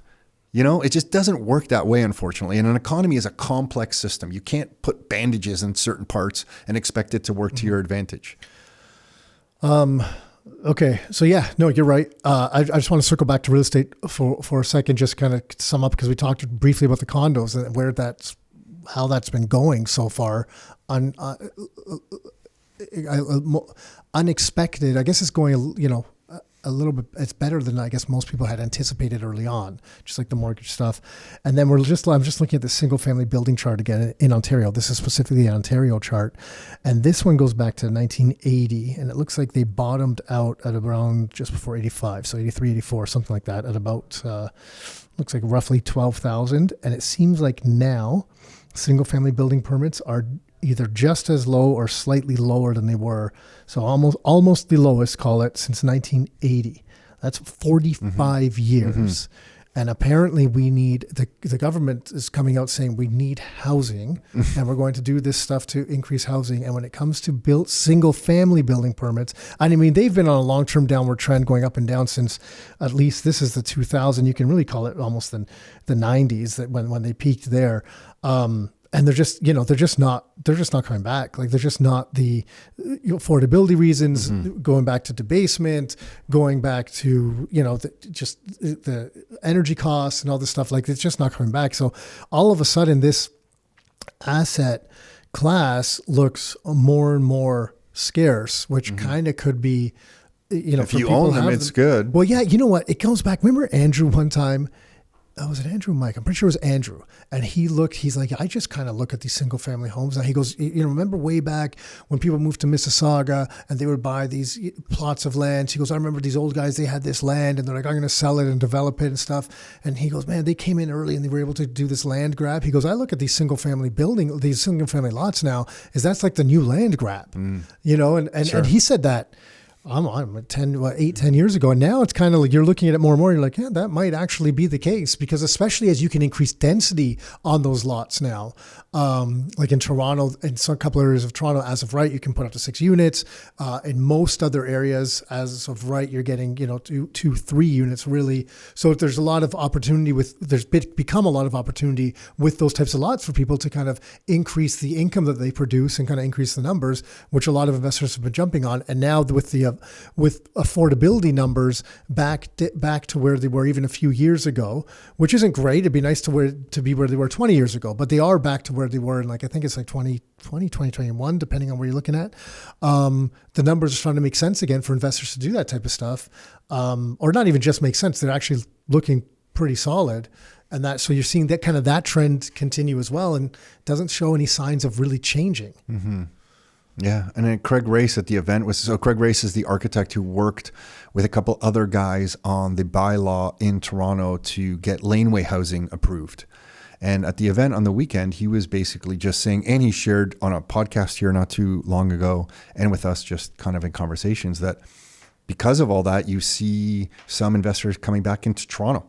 [SPEAKER 3] It just doesn't work that way, unfortunately. And an economy is a complex system. You can't put bandages in certain parts and expect it to work to your advantage.
[SPEAKER 2] Okay. So you're right. I just want to circle back to real estate for a second, just kind of sum up, because we talked briefly about the condos and how that's been going so far. Unexpected. I guess it's going, a little bit, it's better than I guess most people had anticipated early on, just like the mortgage stuff. And then I'm just looking at the single family building chart again in Ontario. This is specifically an Ontario chart. And this one goes back to 1980. And it looks like they bottomed out at around just before 85. So 83, 84, something like that, at about, looks like roughly 12,000. And it seems like now single family building permits are either just as low or slightly lower than they were. So almost the lowest, call it, since 1980. That's 45 years. And apparently we need, the government is coming out saying we need housing and we're going to do this stuff to increase housing. And when it comes to built single family building permits, I mean, they've been on a long-term downward trend going up and down since at least this is the 2000. You can really call it almost the 90s that when they peaked there. And they're just not coming back. Like they're just not the affordability reasons, going back to debasement, going back to, the energy costs and all this stuff. Like it's just not coming back. So all of a sudden this asset class looks more and more scarce, which kind of could be,
[SPEAKER 3] if you own them, it's good.
[SPEAKER 2] Well, yeah, you know what? It comes back. Remember Andrew one time? Was it Andrew or Mike? I'm pretty sure it was Andrew. And he's like, I just kind of look at these single family homes. And he goes, remember way back when people moved to Mississauga and they would buy these plots of land. He goes, I remember these old guys, they had this land and they're like, I'm going to sell it and develop it and stuff. And he goes, man, they came in early and they were able to do this land grab. He goes, I look at these single family lots now, that's like the new land grab, and
[SPEAKER 3] Sure.
[SPEAKER 2] and he said that. I'm 10 years ago. And now it's kind of like you're looking at it more and more. You're like, yeah, that might actually be the case, because especially as you can increase density on those lots now, like in Toronto, in some couple areas of Toronto, as of right, you can put up to 6 units. In most other areas, as of right, you're getting, 2-3 units really. So there's a lot of opportunity become a lot of opportunity with those types of lots for people to kind of increase the income that they produce and kind of increase the numbers, which a lot of investors have been jumping on. And now with affordability numbers back to where they were even a few years ago, which isn't great. It'd be nice to be where they were 20 years ago, but they are back to where they were in, like, I think it's like 2020, 2021, depending on where you're looking at. The numbers are starting to make sense again for investors to do that type of stuff, or not even just make sense. They're actually looking pretty solid. And so you're seeing that trend continue as well, and doesn't show any signs of really changing.
[SPEAKER 3] Mm-hmm. Yeah. And then Craig Race at the event Craig Race is the architect who worked with a couple other guys on the bylaw in Toronto to get laneway housing approved. And at the event on the weekend, he was basically just saying, and he shared on a podcast here not too long ago, and with us just kind of in conversations, that because of all that, you see some investors coming back into Toronto,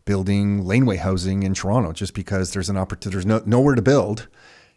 [SPEAKER 3] building laneway housing in Toronto, just because there's an opportunity, there's nowhere to build.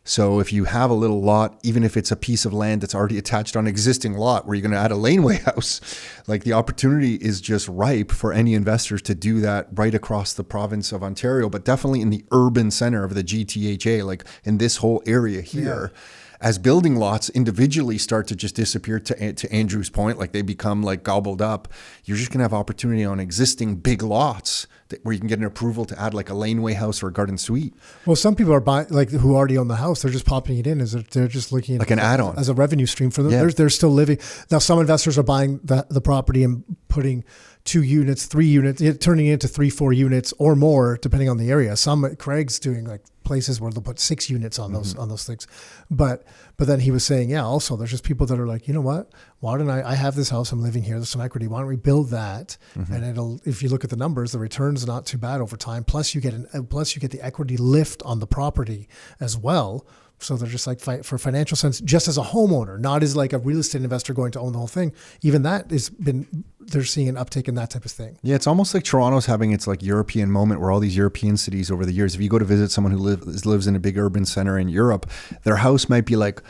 [SPEAKER 3] So if you have a little lot, even if it's a piece of land that's already attached on an existing lot where you're going to add a laneway house, like the opportunity is just ripe for any investors to do that right across the province of Ontario, but definitely in the urban center of the GTHA, like in this whole area here. Yeah. As building lots individually start to just disappear, to Andrew's point, like they become like gobbled up, you're just going to have opportunity on existing big lots where you can get an approval to add like a laneway house or a garden suite.
[SPEAKER 2] Well, some people are buying, like who already own the house, they're just popping it in they're just looking at
[SPEAKER 3] like an add-on
[SPEAKER 2] as a revenue stream for them.
[SPEAKER 3] Yeah.
[SPEAKER 2] They're still living. Now, some investors are buying the property and putting 2 units, 3 units, turning it into 3-4 units or more, depending on the area. Craig's doing like places where they'll put 6 units on those things. But then he was saying, yeah, also there's just people that are like, you know what? Why don't I have this house, I'm living here, there's some equity. Why don't we build that? And if you look at the numbers, the return's not too bad over time. Plus you get the equity lift on the property as well. So they're just like, for financial sense, just as a homeowner, not as like a real estate investor going to own the whole thing. Even that they're seeing an uptick in that type of thing.
[SPEAKER 3] Yeah, it's almost like Toronto's having its like European moment, where all these European cities over the years, if you go to visit someone who lives in a big urban center in Europe, their house might be like,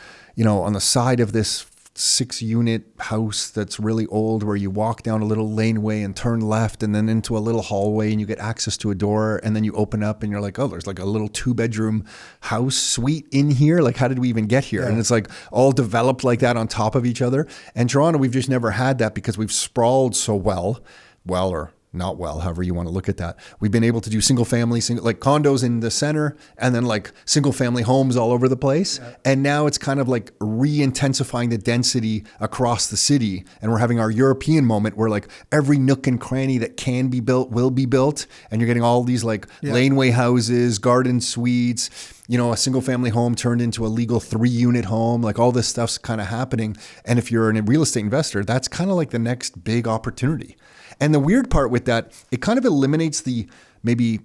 [SPEAKER 3] on the side of this 6-unit house that's really old, where you walk down a little laneway and turn left and then into a little hallway and you get access to a door, and then you open up and you're like, oh, there's like a little 2-bedroom house suite in here. Like, how did we even get here? Yeah. And it's like all developed like that on top of each other. And Toronto, we've just never had that because we've sprawled so well or not well, however you want to look at that. We've been able to do single like condos in the center, and then like single family homes all over the place. Yeah. And now it's kind of like re-intensifying the density across the city. And we're having our European moment where like every nook and cranny that can be built will be built. And you're getting all these like laneway houses, garden suites, a single family home turned into a legal 3-unit home. Like all this stuff's kind of happening. And if you're a real estate investor, that's kind of like the next big opportunity. And the weird part with that, it kind of eliminates the maybe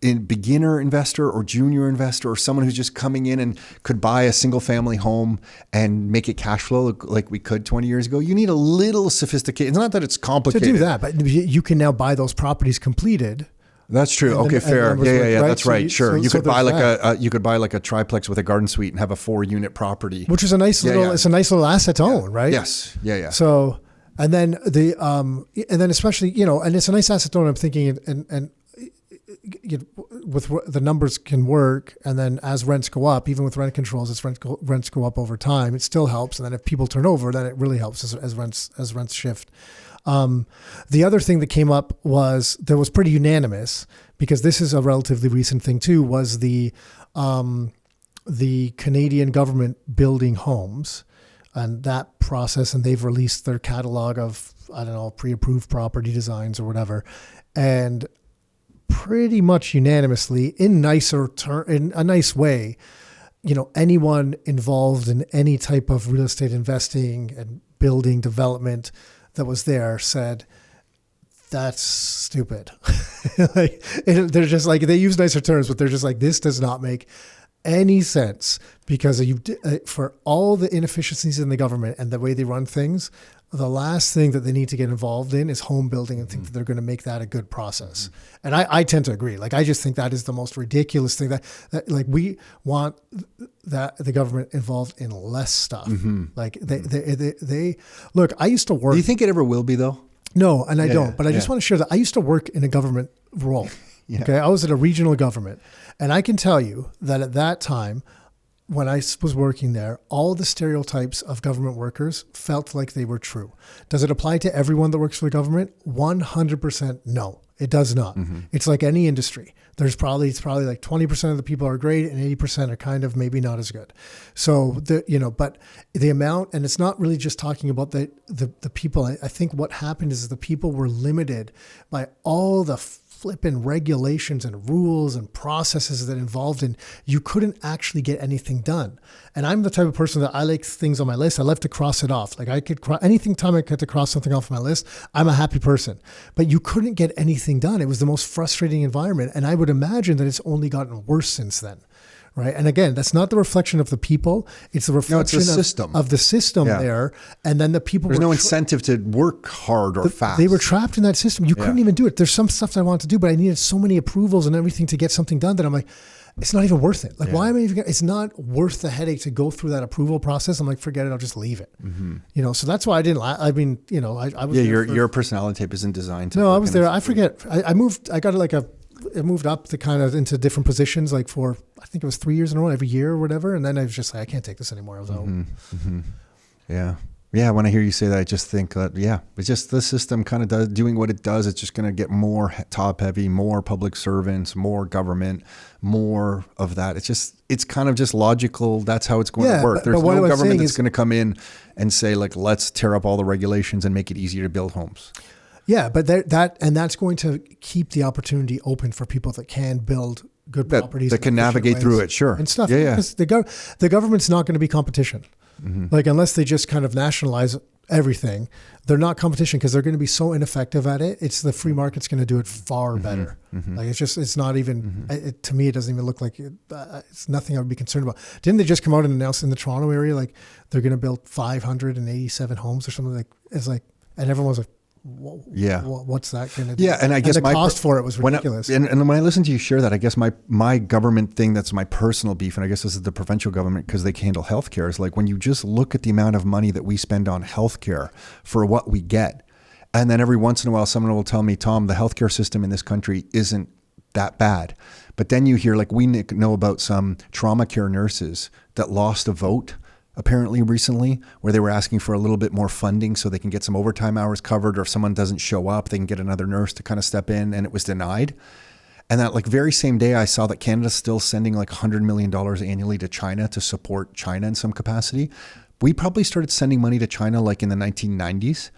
[SPEAKER 3] beginner investor or junior investor or someone who's just coming in and could buy a single family home and make it cash flow like we could 20 years ago. You need a little sophisticated. It's not that it's complicated
[SPEAKER 2] to do that, but you can now buy those properties completed
[SPEAKER 3] That's true.
[SPEAKER 2] And
[SPEAKER 3] Okay, fair. Yeah.
[SPEAKER 2] right?
[SPEAKER 3] That's right. Sure. You could buy
[SPEAKER 2] there's
[SPEAKER 3] like a triplex with a garden suite and have a 4-unit property,
[SPEAKER 2] which is a nice little. It's a nice little asset to own, right?
[SPEAKER 3] Yes. Yeah.
[SPEAKER 2] So, and then especially, and it's a nice asset to own. I'm thinking, and with the numbers can work, and then as rents go up, even with rent controls, as rents go up over time, it still helps. And then if people turn over, then it really helps as rents shift. The other thing that came up that was pretty unanimous, because this is a relatively recent thing too, was the Canadian government building homes and that process, and they've released their catalog of, I don't know, pre-approved property designs or whatever, and pretty much unanimously, in a nice way, anyone involved in any type of real estate investing and building development that was there said, that's stupid. They're just like, they use nicer terms, but they're just like, this does not make any sense, because for all the inefficiencies in the government and the way they run things, the last thing that they need to get involved in is home building and think that they're going to make that a good process. And I tend to agree. Like, I just think that is the most ridiculous thing that like, we want that the government involved in less stuff. Like they look, I used to work.
[SPEAKER 3] Do you think it ever will be though?
[SPEAKER 2] No, and I don't, but I just want to share that I used to work in a government role. Okay. I was at a regional government, and I can tell you that at that time, when I was working there, all the stereotypes of government workers felt like they were true. Does it apply to everyone that works for the government? 100% no, it does not. It's like any industry. It's probably like 20% of the people are great and 80% are kind of maybe not as good. So but the amount, and it's not really just talking about the people. I think what happened is the people were limited by all the flipping regulations and rules and processes that involved in, you couldn't actually get anything done. And I'm the type of person that I like things on my list. I love to cross it off. Like, I could anything time I get to cross something off my list, I'm a happy person. But you couldn't get anything done. It was the most frustrating environment. And I would imagine that it's only gotten worse since then. Right. And again, that's not the reflection of the people. It's the reflection of the system there. And then the people,
[SPEAKER 3] there's no incentive to work hard or fast.
[SPEAKER 2] They were trapped in that system. You couldn't even do it. There's some stuff that I wanted to do, but I needed so many approvals and everything to get something done that I'm like, it's not even worth it. Like, why am I even, it's not worth the headache to go through that approval process. I'm like, forget it. I'll just leave it. So that's why I didn't, I mean, I was,
[SPEAKER 3] your personality type isn't designed to.
[SPEAKER 2] No, I was there. I forget. I moved up to kind of into different positions, like for, I think it was 3 years in a row, every year or whatever. And then I was just like, I can't take this anymore. I was out.
[SPEAKER 3] Yeah. Yeah. When I hear you say that, I just think that, it's just the system kind of doing what it does. It's just going to get more top heavy, more public servants, more government, more of that. It's kind of just logical. That's how it's going to work. There's no government that's going to come in and say, like, let's tear up all the regulations and make it easier to build homes.
[SPEAKER 2] Yeah, but that's going to keep the opportunity open for people that can build good properties
[SPEAKER 3] that can navigate through it, sure,
[SPEAKER 2] and stuff. Because the government's not going to be competition, like, unless they just kind of nationalize everything. They're not competition because they're going to be so ineffective at it. It's the free market's going to do it far better. Like, it's not even. To me, it doesn't even look like it's nothing I would be concerned about. Didn't they just come out and announce in the Toronto area, like, they're going to build 587 homes or something? Like, it's like, and everyone's like, what's that going to do?
[SPEAKER 3] And I guess
[SPEAKER 2] the cost for it was ridiculous.
[SPEAKER 3] And when I listen to you share that, I guess my government thing, that's my personal beef, and I guess this is the provincial government because they can handle healthcare, is like, when you just look at the amount of money that we spend on healthcare for what we get, and then every once in a while someone will tell me, Tom, the healthcare system in this country isn't that bad. But then you hear, like, we know about some trauma care nurses that lost a vote apparently recently, where they were asking for a little bit more funding so they can get some overtime hours covered, or if someone doesn't show up, they can get another nurse to kind of step in, and it was denied. And that, like, very same day, I saw that Canada's still sending like $100 million annually to China to support China in some capacity. We probably started sending money to China like in the 1990s.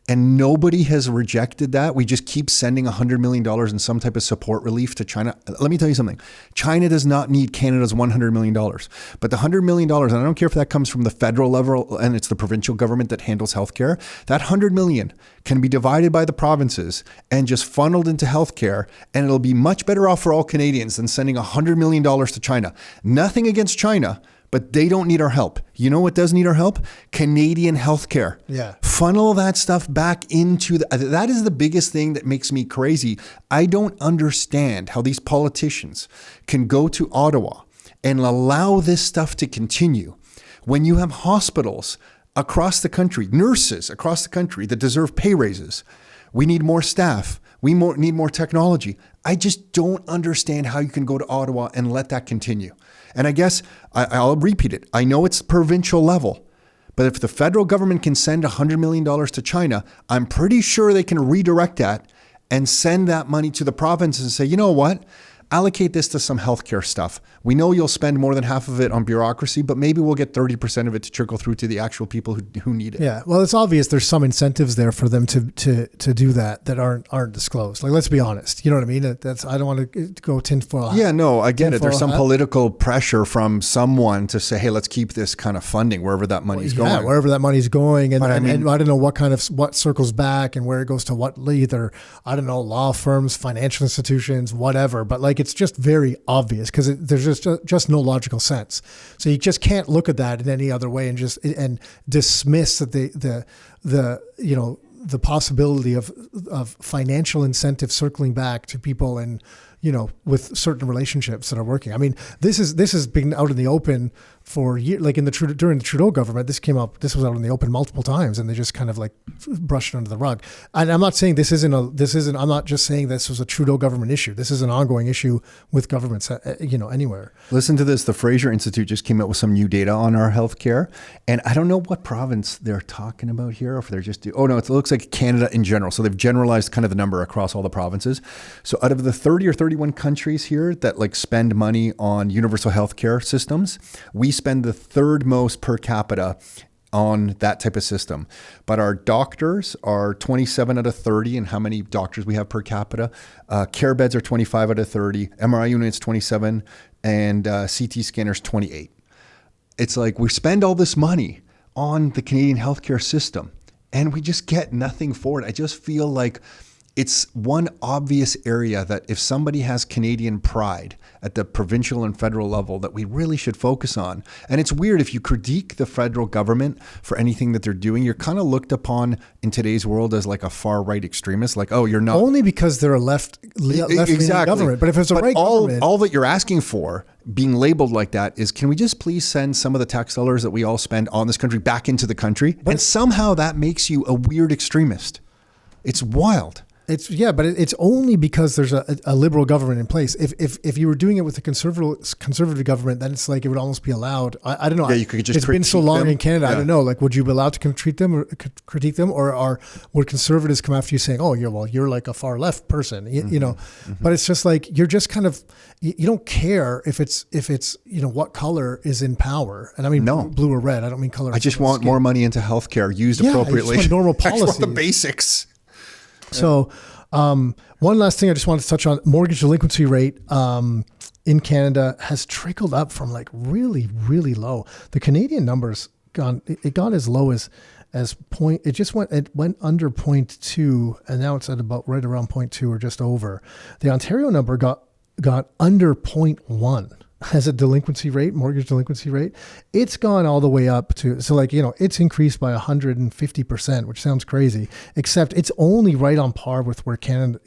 [SPEAKER 3] And nobody has rejected that. We just keep sending $100 million in some type of support relief to China. Let me tell you something. China does not need Canada's $100 million. But the $100 million, and I don't care if that comes from the federal level and it's the provincial government that handles healthcare, that $100 million can be divided by the provinces and just funneled into healthcare, and it'll be much better off for all Canadians than sending $100 million to China. Nothing against China, but they don't need our help. You know what does need our help? Canadian healthcare.
[SPEAKER 2] Yeah.
[SPEAKER 3] Funnel that stuff back into that is the biggest thing that makes me crazy. I don't understand how these politicians can go to Ottawa and allow this stuff to continue when you have hospitals across the country, nurses across the country that deserve pay raises. We need more staff. We need more technology. I just don't understand how you can go to Ottawa and let that continue. And I guess I'll repeat it. I know it's provincial level, but if the federal government can send $100 million to China, I'm pretty sure they can redirect that and send that money to the provinces and say, you know what? Allocate this to some healthcare stuff. We know you'll spend more than half of it on bureaucracy, but maybe we'll get 30% of it to trickle through to the actual people who need it.
[SPEAKER 2] Yeah, well, it's obvious there's some incentives there for them to do that aren't disclosed. Like, let's be honest. You know what I mean? I don't want to go tinfoil.
[SPEAKER 3] Yeah, no, I get it. There's some political pressure from someone to say, hey, let's keep this kind of funding wherever that money's going.
[SPEAKER 2] Yeah, wherever that money's going, and I don't know what circles back and where it goes to what either, I don't know, law firms, financial institutions, whatever. But like, it's just very obvious because there's just no logical sense. So you just can't look at that in any other way and dismiss that the possibility of financial incentive circling back to people and, with certain relationships that are working. I mean, this has been out in the open for years. Like during the Trudeau government, this was out in the open multiple times, and they just kind of like brushed it under the rug. And I'm not saying I'm not just saying this was a Trudeau government issue. This is an ongoing issue with governments, anywhere.
[SPEAKER 3] Listen to this. The Fraser Institute just came out with some new data on our healthcare, and I don't know what province they're talking about here, or if they're just it looks like Canada in general. So they've generalized kind of the number across all the provinces. So out of the 30 or 31 countries here that like spend money on universal healthcare systems, we spend the third most per capita on that type of system. But our doctors are 27 out of 30 in how many doctors we have per capita. Care beds are 25 out of 30. MRI units 27, and CT scanners 28. It's like we spend all this money on the Canadian healthcare system and we just get nothing for it. I just feel like it's one obvious area that if somebody has Canadian pride at the provincial and federal level that we really should focus on. And it's weird, if you critique the federal government for anything that they're doing, you're kind of looked upon in today's world as like a far right extremist. Like, oh, you're not.
[SPEAKER 2] Only because they're a left-leaning government. But if it's a right government.
[SPEAKER 3] All that you're asking for being labeled like that is, can we just please send some of the tax dollars that we all spend on this country back into the country? And somehow that makes you a weird extremist. It's wild.
[SPEAKER 2] But it's only because there's a liberal government in place. If you were doing it with a conservative government, then it's like it would almost be allowed. I don't know.
[SPEAKER 3] Yeah, you could just.
[SPEAKER 2] It's been so long in Canada. Yeah. I don't know. Like, would you be allowed to critique them, or would conservatives come after you saying, "Oh, you're like a far left person," you know? Mm-hmm. But it's just like you're just kind of you don't care if it's what color is in power. And I mean blue or red. I don't mean color.
[SPEAKER 3] I just want more money into healthcare used appropriately.
[SPEAKER 2] I just want normal policy.
[SPEAKER 3] I just want the basics.
[SPEAKER 2] So one last thing I just wanted to touch on, mortgage delinquency rate in Canada has trickled up from like really, really low. The Canadian numbers got as low as it went under 0.2, and now it's at about right around 0.2 or just over. The Ontario number got under 0.1 as a mortgage delinquency rate. It's gone all the way up to, it's increased by 150%, which sounds crazy, except it's only right on par with where Canada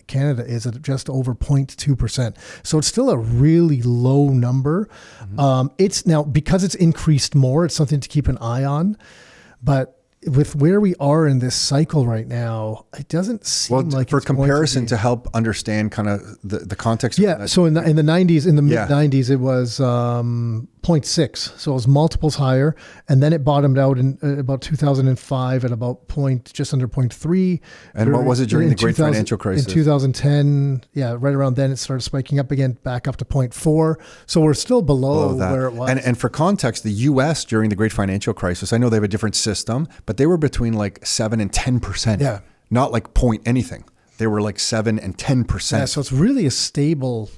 [SPEAKER 2] is at just over 0.2%. So it's still a really low number. Mm-hmm. It's now, because it's increased more, it's something to keep an eye on, but with where we are in this cycle right now, it doesn't seem like
[SPEAKER 3] for comparison to help understand kind of the context.
[SPEAKER 2] Yeah. So in the 90s, in the mid 90s, it was 0.6. So it was multiples higher. And then it bottomed out in about 2005 at about just under 0.3.
[SPEAKER 3] And what was it during the Great Financial Crisis?
[SPEAKER 2] In 2010, right around then it started spiking up again, back up to 0.4. So we're still below where it was.
[SPEAKER 3] And for context, the US during the Great Financial Crisis, I know they have a different system, but they were between like 7 and 10%.
[SPEAKER 2] Yeah.
[SPEAKER 3] Not like point anything. They were like 7 and 10%.
[SPEAKER 2] Yeah, so it's really a stable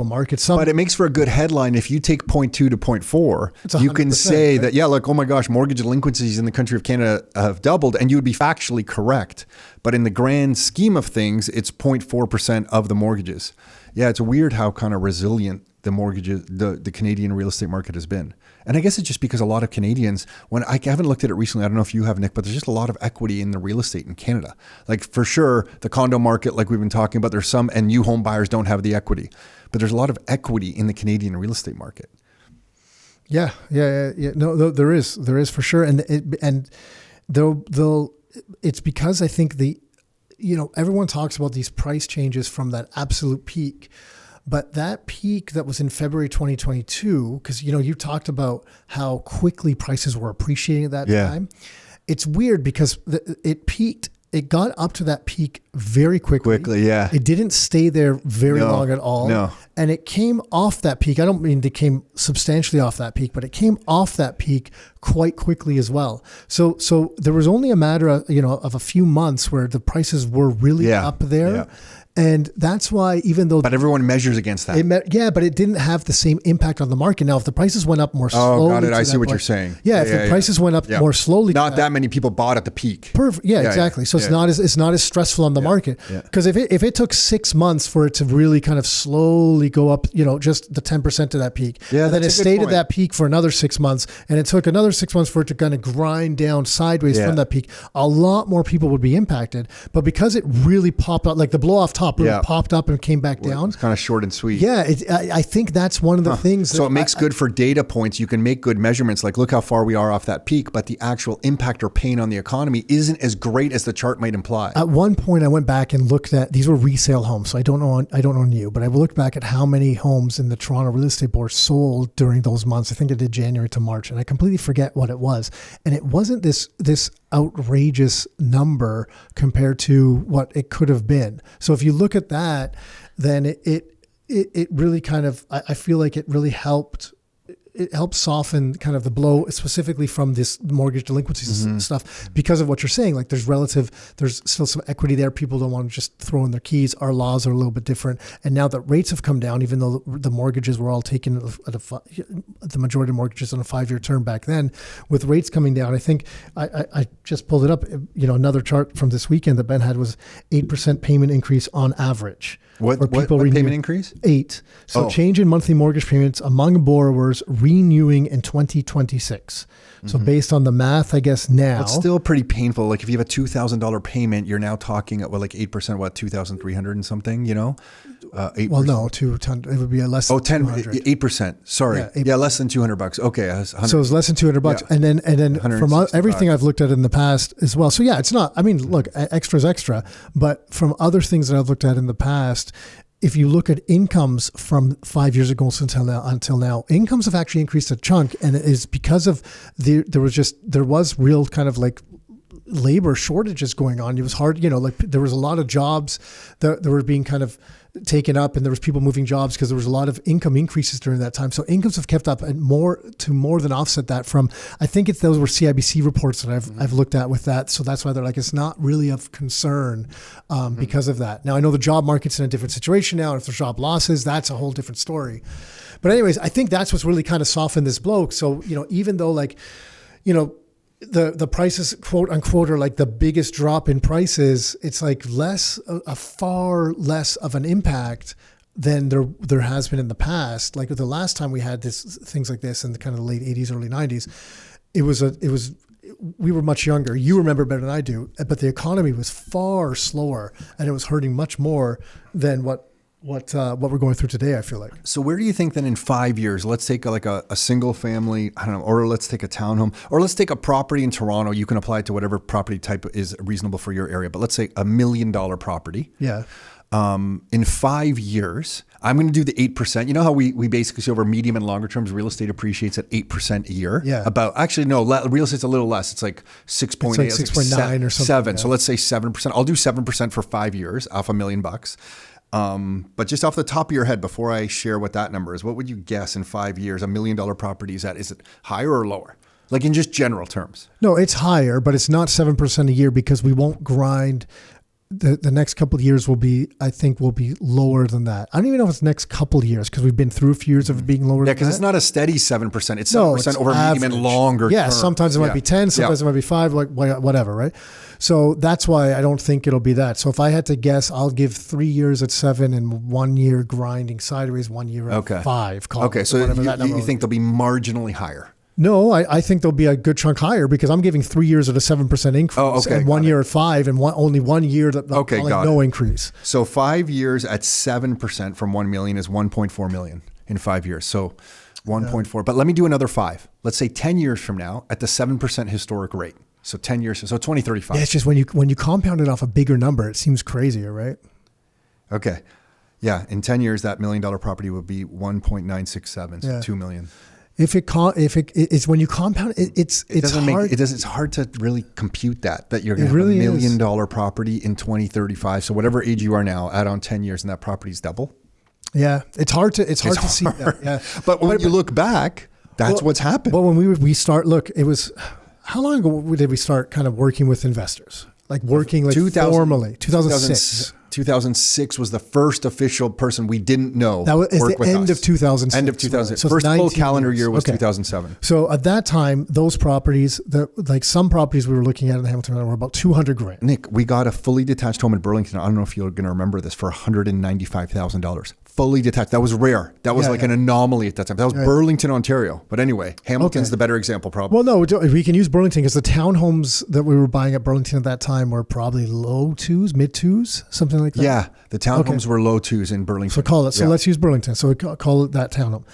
[SPEAKER 2] market.
[SPEAKER 3] But it makes for a good headline. If you take 0.2 to 0.4, you can say that, look, oh my gosh, mortgage delinquencies in the country of Canada have doubled, and you would be factually correct. But in the grand scheme of things, it's 0.4% of the mortgages. Yeah, it's weird how kind of resilient the mortgages, the Canadian real estate market has been. And I guess it's just because a lot of Canadians, when I haven't looked at it recently, I don't know if you have, Nick, but there's just a lot of equity in the real estate in Canada. Like for sure, the condo market, like we've been talking about, there's some, and new home buyers don't have the equity, but there's a lot of equity in the Canadian real estate market.
[SPEAKER 2] Yeah. No, there is for sure. And they'll it's because I think everyone talks about these price changes from that absolute peak. But that peak that was in February 2022, because, you talked about how quickly prices were appreciating at that time. It's weird because it peaked. It got up to that peak very quickly. Yeah. It didn't stay there very long at all.
[SPEAKER 3] No.
[SPEAKER 2] And it came off that peak. I don't mean it came substantially off that peak, but it came off that peak quite quickly as well. So there was only a matter of, of a few months where the prices were really up there. Yeah. And that's why, even though...
[SPEAKER 3] But everyone measures against that.
[SPEAKER 2] But it didn't have the same impact on the market. Now, if the prices went up more slowly...
[SPEAKER 3] Oh, got it. I see what you're saying.
[SPEAKER 2] Yeah, if the prices went up more slowly...
[SPEAKER 3] Not that many people bought at the peak.
[SPEAKER 2] Perfect. Yeah, exactly. So it's not as stressful on the market. Because if it took 6 months for it to really kind of slowly go up, just the 10% to that peak, and then it stayed at that peak for another 6 months, and it took another 6 months for it to kind of grind down sideways from that peak, a lot more people would be impacted. But because it really popped up, like the blow off top really popped up and came back down.
[SPEAKER 3] It's kind of short and sweet.
[SPEAKER 2] Yeah, I think that's one of the things.
[SPEAKER 3] So it makes good for data points. You can make good measurements, like look how far we are off that peak, but the actual impact or pain on the economy isn't as great as the chart might imply.
[SPEAKER 2] At one point, I went back and looked at, these were resale homes, so I don't own you, but I looked back at how many homes in the Toronto Real Estate Board sold during those months. I think I did January to March, and I completely forget what it was. And it wasn't this outrageous number compared to what it could have been. So if you look at that, then it really kind of, I feel like it really helped. It helps soften kind of the blow, specifically from this mortgage delinquencies and stuff, because of what you're saying. Like there's still some equity there. People don't want to just throw in their keys. Our laws are a little bit different. And now that rates have come down, even though the mortgages were all taken the majority of mortgages on a 5-year term back then, with rates coming down, I think I just pulled it up. Another chart from this weekend that Ben had was 8% payment increase on average.
[SPEAKER 3] What payment increase?
[SPEAKER 2] 8. So change in monthly mortgage payments among borrowers renewing in 2026. So based on the math, I guess now.
[SPEAKER 3] It's still pretty painful. Like if you have a $2,000 payment, you're now talking at 8%, 2,300 and something, 8%.
[SPEAKER 2] Well, no, it would be a less than
[SPEAKER 3] 8%. Sorry. Yeah, less than $200. Okay.
[SPEAKER 2] So it's less than $200. Yeah. And then from everything I've looked at in the past as well. So yeah, it's not, look, extra is extra, but from other things that I've looked at in the past, if you look at incomes from 5 years ago until now, incomes have actually increased a chunk, and it is because of there was real kind of like labor shortages going on. It was hard, there was a lot of jobs that were being kind of taken up, and there was people moving jobs because there was a lot of income increases during that time. So incomes have kept up and more than offset that from, I think those were CIBC reports that I've looked at with that. So that's why they're like, it's not really of concern because of that. Now I know the job market's in a different situation now. And if there's job losses, that's a whole different story. But anyways, I think that's what's really kind of softened this blow. So, even though the prices, quote unquote, are like the biggest drop in prices, it's like a far less of an impact than there has been in the past. Like the last time we had things like this in the kind of the late 80s, early 90s, we were much younger. You remember better than I do, but the economy was far slower and it was hurting much more than what we're going through today, I feel like.
[SPEAKER 3] So where do you think then in 5 years, let's take a single family, I don't know, or let's take a townhome, or let's take a property in Toronto. You can apply it to whatever property type is reasonable for your area, but let's say $1 million property.
[SPEAKER 2] Yeah.
[SPEAKER 3] In 5 years, I'm going to do the 8%. You know how we basically see over medium and longer terms, real estate appreciates at 8% a year?
[SPEAKER 2] Yeah.
[SPEAKER 3] Real estate's a little less. It's like 6.8,
[SPEAKER 2] it's like 6.9 or something.
[SPEAKER 3] 7. Yeah. So let's say 7%. I'll do 7% for 5 years off $1 million. But just off the top of your head, before I share what that number is, what would you guess in 5 years $1 million property is at? Is it higher or lower? Like in just general terms?
[SPEAKER 2] No, it's higher, but it's not 7% a year because we won't grind the next couple of years will be lower than that. I don't even know if it's next couple of years because we've been through a few years of it being lower.
[SPEAKER 3] Yeah,
[SPEAKER 2] than
[SPEAKER 3] because
[SPEAKER 2] that.
[SPEAKER 3] it's not a steady 7%. It's 7% over medium and longer
[SPEAKER 2] Yeah,
[SPEAKER 3] term.
[SPEAKER 2] sometimes it might be 10, sometimes it might be 5, like whatever, right? So that's why I don't think it'll be that. So if I had to guess, I'll give 3 years at 7 and 1 year grinding sideways, 1 year at 5.
[SPEAKER 3] Okay, so you think they'll be marginally higher?
[SPEAKER 2] No, I think there'll be a good chunk higher because I'm giving 3 years at a 7% increase and 1 year at 5 and only 1 year that no increase.
[SPEAKER 3] So 5 years at 7% from 1 million is 1.4 million in 5 years. So 1.4. But let me do another 5. Let's say 10 years from now at the 7% historic rate. So 10 years, so 2035.
[SPEAKER 2] Yeah, it's just when you compound it off a bigger number, it seems crazier, right?
[SPEAKER 3] Okay. Yeah, in 10 years, that $1 million property would be 1.967, so 2 million.
[SPEAKER 2] If it's when you compound it's hard.
[SPEAKER 3] It's hard to really compute that you're going to
[SPEAKER 2] really
[SPEAKER 3] have $1 million property in 2035. So whatever age you are now, add on 10 years and that proproperty's double.
[SPEAKER 2] Yeah, it's hard to see that. Yeah,
[SPEAKER 3] but when you look back, that's what's happened.
[SPEAKER 2] Well, when we start, look, it was how long ago did we start kind of working with investors, like working like formally? 2006.
[SPEAKER 3] 2006 was the first official person we didn't know.
[SPEAKER 2] That was the end of 2006.
[SPEAKER 3] End of 2006.
[SPEAKER 2] So
[SPEAKER 3] first full calendar year was 2007.
[SPEAKER 2] So at that time, those properties, like some properties we were looking at in the Hamilton were about $200,000.
[SPEAKER 3] Nick, we got a fully detached home in Burlington. I don't know if you're going to remember this, for $195,000. Fully detached. That was rare. That was an anomaly at that time. That was Burlington, Ontario. But anyway, Hamilton's the better example probably.
[SPEAKER 2] Well, no, we can use Burlington because the townhomes that we were buying at Burlington at that time were probably low 2s, mid 2s, something like that.
[SPEAKER 3] Yeah, the townhomes were low 2s in Burlington.
[SPEAKER 2] So call it. So let's use Burlington. So we call it that townhome.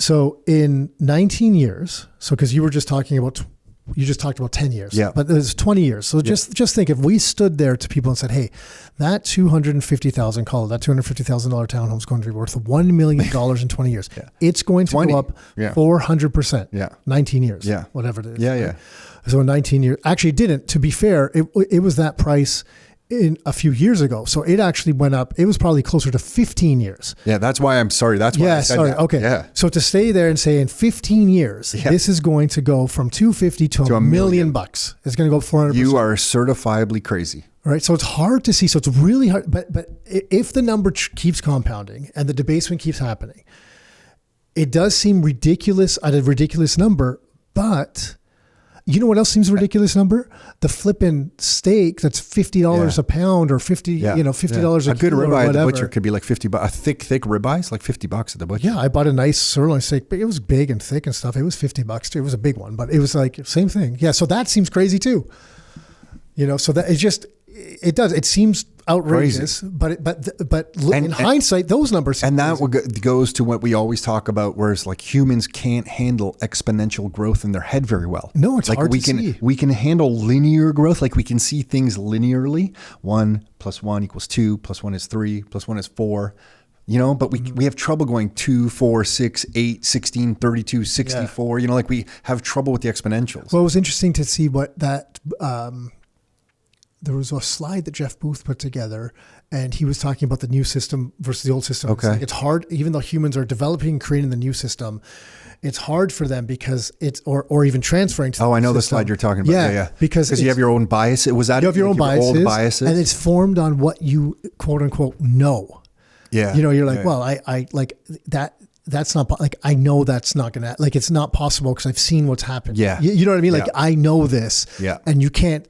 [SPEAKER 2] So in 19 years, because you just talked about 10 years, but there's 20 years. So just think if we stood there to people and said, hey, that $250,000 townhome is going to be worth $1 million in 20 years. It's going to go up 400%. 19 years. Whatever it is.
[SPEAKER 3] Yeah.
[SPEAKER 2] So in 19 years, actually it didn't. To be fair, it was that price in a few years ago. So it actually went up. It was probably closer to 15 years.
[SPEAKER 3] Yeah, that's why I'm sorry. That's why I said that.
[SPEAKER 2] Okay.
[SPEAKER 3] Yeah.
[SPEAKER 2] So to stay there and say in 15 years, this is going to go from $250,000 to $1 million. It's going to go 400%.
[SPEAKER 3] You are certifiably crazy.
[SPEAKER 2] All right. So it's hard to see. So it's really hard. But if the number keeps compounding and the debasement keeps happening, it does seem ridiculous at a ridiculous number, but you know what else seems a ridiculous number? The flipping steak that's $50 a pound or $50 a
[SPEAKER 3] good
[SPEAKER 2] kilo
[SPEAKER 3] ribeye
[SPEAKER 2] or
[SPEAKER 3] at the
[SPEAKER 2] whatever.
[SPEAKER 3] butcher could be like $50. A thick ribeye is like $50 at the butcher.
[SPEAKER 2] Yeah, I bought a nice sirloin steak, but it was big and thick and stuff. It was $50 too. It was a big one, but it was like same thing. Yeah, so that seems crazy too. So that it does. It seems outrageous, but in hindsight, those numbers.
[SPEAKER 3] And that goes to what we always talk about, whereas like humans can't handle exponential growth in their head very well.
[SPEAKER 2] No, it's
[SPEAKER 3] like
[SPEAKER 2] hard to see.
[SPEAKER 3] We can handle linear growth, like we can see things linearly. 1 + 1 = 2, +1 is 3, +1 is 4. But we have trouble going 2, 4, 6, 8, 16, 32, 64. Like we have trouble with the exponentials.
[SPEAKER 2] Well, it was interesting to see what that. There was a slide that Jeff Booth put together, and he was talking about the new system versus the old system.
[SPEAKER 3] Okay.
[SPEAKER 2] It's hard, even though humans are developing and creating the new system, it's hard for them because it's, or even transferring to the
[SPEAKER 3] I know
[SPEAKER 2] system.
[SPEAKER 3] the slide you're talking about. Yeah.
[SPEAKER 2] Because
[SPEAKER 3] you have your own bias. You
[SPEAKER 2] have your own biases,
[SPEAKER 3] old biases.
[SPEAKER 2] and it's formed on what you quote unquote know.
[SPEAKER 3] Yeah.
[SPEAKER 2] You're like, well, I like that. That's not like, I know that's not going to, like, it's not possible because I've seen what's happened.
[SPEAKER 3] Yeah.
[SPEAKER 2] You know what I mean? Like I know this and you can't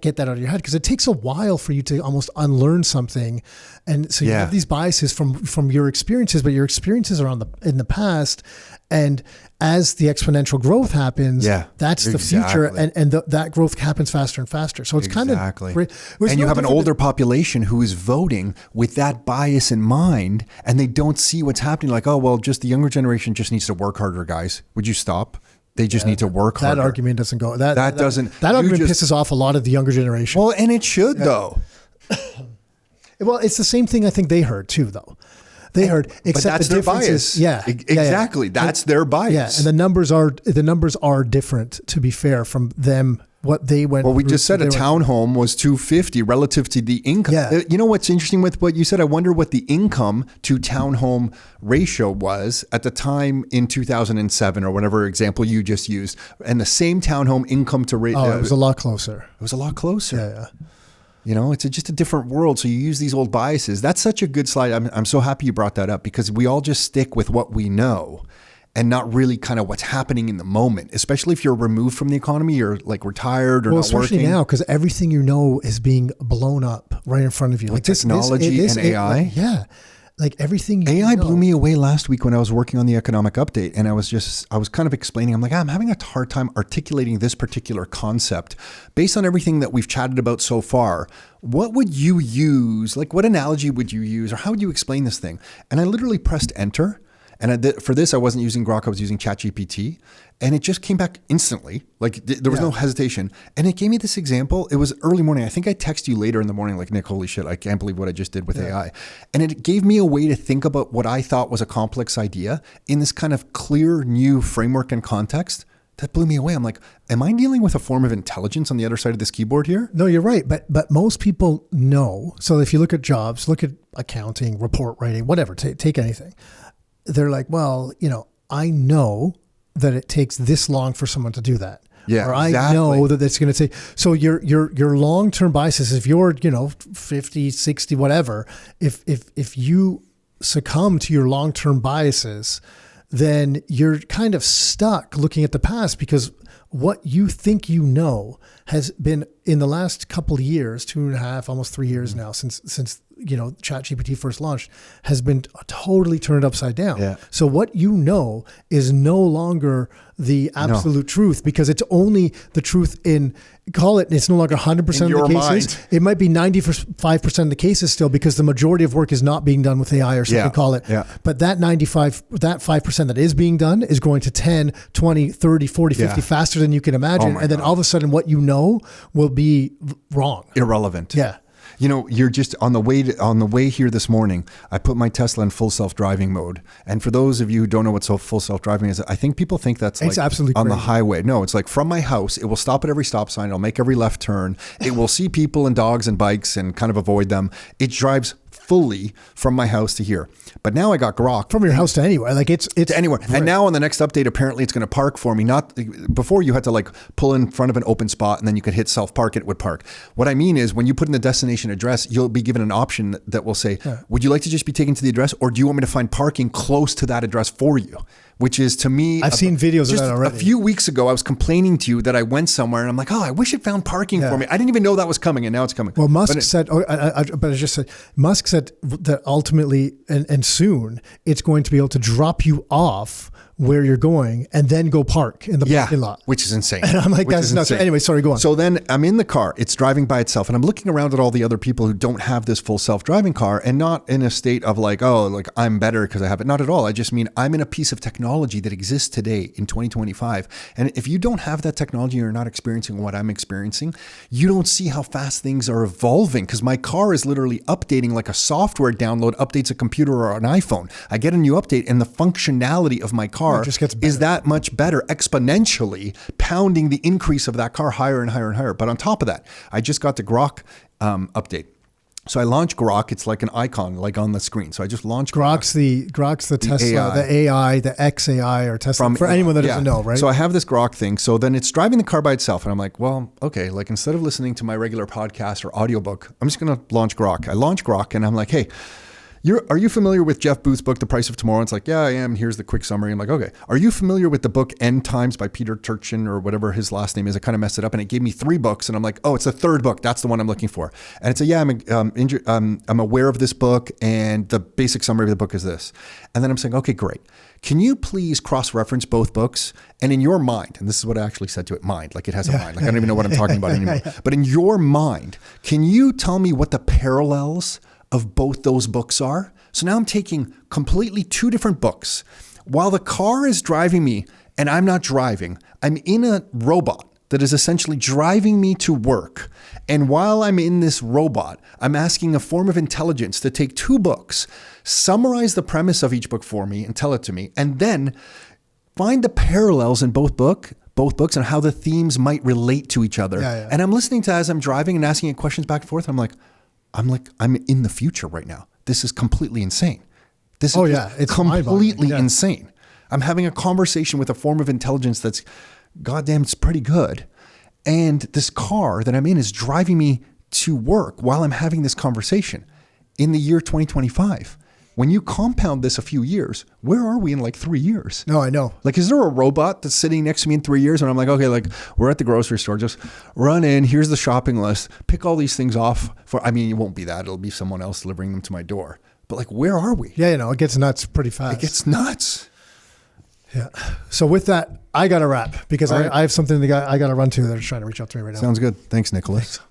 [SPEAKER 2] get that out of your head because it takes a while for you to almost unlearn something. And so you have these biases from your experiences, but your experiences are in the past. And as the exponential growth happens, that's the future. And that growth happens faster and faster. So it's kind of great.
[SPEAKER 3] And you have an older population who is voting with that bias in mind, and they don't see what's happening. Like, oh, well, just the younger generation just needs to work harder, guys. Would you stop? They just need to work harder.
[SPEAKER 2] That argument doesn't go. That
[SPEAKER 3] doesn't.
[SPEAKER 2] That argument pisses off a lot of the younger generation.
[SPEAKER 3] Well, and it should though.
[SPEAKER 2] Well, it's the same thing I think they heard too, though. They heard, except
[SPEAKER 3] but that's
[SPEAKER 2] the
[SPEAKER 3] their
[SPEAKER 2] difference
[SPEAKER 3] bias. Exactly. That's their bias.
[SPEAKER 2] Yeah, and the numbers are different. To be fair, from them, what they went.
[SPEAKER 3] Well, we just said a townhome was $250 relative to the income.
[SPEAKER 2] Yeah.
[SPEAKER 3] You know what's interesting with what you said? I wonder what the income to townhome ratio was at the time in 2007 or whatever example you just used, and the same townhome income to rate.
[SPEAKER 2] Oh, it was a lot closer.
[SPEAKER 3] It was a lot closer.
[SPEAKER 2] Yeah.
[SPEAKER 3] You know, it's just a different world. So you use these old biases. That's such a good slide. I'm so happy you brought that up, because we all just stick with what we know and not really kind of what's happening in the moment, especially if you're removed from the economy, you're like retired or not
[SPEAKER 2] especially
[SPEAKER 3] working.
[SPEAKER 2] now, because everything you know is being blown up right in front of you.
[SPEAKER 3] Like technology and AI.
[SPEAKER 2] Yeah. Like everything you
[SPEAKER 3] AI
[SPEAKER 2] know.
[SPEAKER 3] blew me away last week when I was working on the economic update, and I was kind of explaining, I'm like, I'm having a hard time articulating this particular concept based on everything that we've chatted about so far. What would you use? Like, what analogy would you use, or how would you explain this thing? And I literally pressed enter. And for this, I wasn't using Grok, I was using ChatGPT, and it just came back instantly. Like there was no hesitation. And it gave me this example. It was early morning. I think I texted you later in the morning, like, Nick, holy shit, I can't believe what I just did with AI. And it gave me a way to think about what I thought was a complex idea in this kind of clear, new framework and context that blew me away. I'm like, am I dealing with a form of intelligence on the other side of this keyboard here?
[SPEAKER 2] No, you're right. But most people know. So if you look at jobs, look at accounting, report writing, whatever, take anything. They're like, well, you know, I know that it takes this long for someone to do that.
[SPEAKER 3] Yeah,
[SPEAKER 2] or I
[SPEAKER 3] exactly.
[SPEAKER 2] know that it's going to take. So your long-term biases, if you're, 50, 60, whatever, if you succumb to your long-term biases, then you're kind of stuck looking at the past, because what you think you know has been in the last couple of years, 2.5, almost 3 years now, since ChatGPT first launched, has been totally turned upside down.
[SPEAKER 3] Yeah.
[SPEAKER 2] So what you know is no longer the absolute truth, because it's only the truth it's no longer 100% of the cases.
[SPEAKER 3] Mind.
[SPEAKER 2] It might be 95% of the cases still, because the majority of work is not being done with AI or something, call it.
[SPEAKER 3] Yeah.
[SPEAKER 2] But that 5% that is being done is going to 10, 20, 30, 40, 50 faster than you can imagine.
[SPEAKER 3] Oh
[SPEAKER 2] and then
[SPEAKER 3] God.
[SPEAKER 2] all of a sudden what you know will be wrong.
[SPEAKER 3] Irrelevant.
[SPEAKER 2] Yeah.
[SPEAKER 3] You know, you're just on the way here this morning, I put my Tesla in full self-driving mode. And for those of you who don't know what full self-driving is, I think people think that's
[SPEAKER 2] It's
[SPEAKER 3] like
[SPEAKER 2] absolutely
[SPEAKER 3] on the
[SPEAKER 2] crazy.
[SPEAKER 3] highway. No, it's like from my house, it will stop at every stop sign. It'll make every left turn. It will see people and dogs and bikes and kind of avoid them. It drives fully from my house to here. But now I got Grok.
[SPEAKER 2] From your house to anywhere. Like it's
[SPEAKER 3] to anywhere. And now on the next update, apparently it's going to park for me. Not before, you had to like pull in front of an open spot and then you could hit self-park, it would park. What I mean is, when you put in the destination address, you'll be given an option that will say, would you like to just be taken to the address, or do you want me to find parking close to that address for you? Which is, to me,
[SPEAKER 2] I've seen videos of that already.
[SPEAKER 3] A few weeks ago, I was complaining to you that I went somewhere and I'm like, oh, I wish it found parking for me. I didn't even know that was coming, and now it's coming.
[SPEAKER 2] Well, Musk said that ultimately and soon it's going to be able to drop you off where you're going and then go park in the parking lot.
[SPEAKER 3] Which is insane.
[SPEAKER 2] And I'm like, that's nuts. Anyway, sorry, go on.
[SPEAKER 3] So then I'm in the car, it's driving by itself, and I'm looking around at all the other people who don't have this full self-driving car, and not in a state of like, oh, like I'm better because I have it. Not at all. I just mean I'm in a piece of technology that exists today in 2025. And if you don't have that technology, you're not experiencing what I'm experiencing, you don't see how fast things are evolving, because my car is literally updating like a software download updates a computer or an iPhone. I get a new update and the functionality of my car
[SPEAKER 2] just gets better.
[SPEAKER 3] Is that much better, exponentially pounding the increase of that car higher and higher and higher. But on top of that, I just got the Grok update. So I launched Grok. It's like an icon, like on the screen. So I just launched
[SPEAKER 2] Grok's the Tesla, the AI, the XAI or Tesla. For anyone that doesn't know, right?
[SPEAKER 3] So I have this Grok thing. So then it's driving the car by itself. And I'm like, well, okay, like instead of listening to my regular podcast or audiobook, I'm just going to launch Grok. I launch Grok and I'm like, hey, are you familiar with Jeff Booth's book, The Price of Tomorrow? It's like, yeah, I am. Here's the quick summary. I'm like, okay. Are you familiar with the book End Times by Peter Turchin or whatever his last name is? I kind of messed it up, and it gave me 3 books. And I'm like, oh, it's the 3rd book. That's the one I'm looking for. And it's I'm aware of this book, and the basic summary of the book is this. And then I'm saying, okay, great. Can you please cross-reference both books? And in your mind, and this is what I actually said to it, mind, like it has a mind. Like I don't even know what I'm talking about anymore. But in your mind, can you tell me what the parallels of both those books are? So now I'm taking completely 2 different books. While the car is driving me and I'm not driving, I'm in a robot that is essentially driving me to work. And while I'm in this robot, I'm asking a form of intelligence to take 2 books, summarize the premise of each book for me and tell it to me, and then find the parallels in both books and how the themes might relate to each other. And I'm listening to as I'm driving and asking it questions back and forth. I'm in the future right now. This is completely insane. It's completely insane. I'm having a conversation with a form of intelligence that's, goddamn, it's pretty good. And this car that I'm in is driving me to work while I'm having this conversation in the year 2025. When you compound this a few years, where are we in like 3 years?
[SPEAKER 2] No, I know.
[SPEAKER 3] Like, is there a robot that's sitting next to me in 3 years and I'm like, okay, like we're at the grocery store, just run in, here's the shopping list, pick all these things off it won't be that, it'll be someone else delivering them to my door. But like, where are we?
[SPEAKER 2] Yeah, it gets nuts pretty fast.
[SPEAKER 3] It gets nuts.
[SPEAKER 2] Yeah. So with that, I got to wrap because
[SPEAKER 3] All right.
[SPEAKER 2] I have something I got to run to. They're trying to reach out to me right now.
[SPEAKER 3] Sounds good. Thanks, Nicholas.
[SPEAKER 2] Thanks.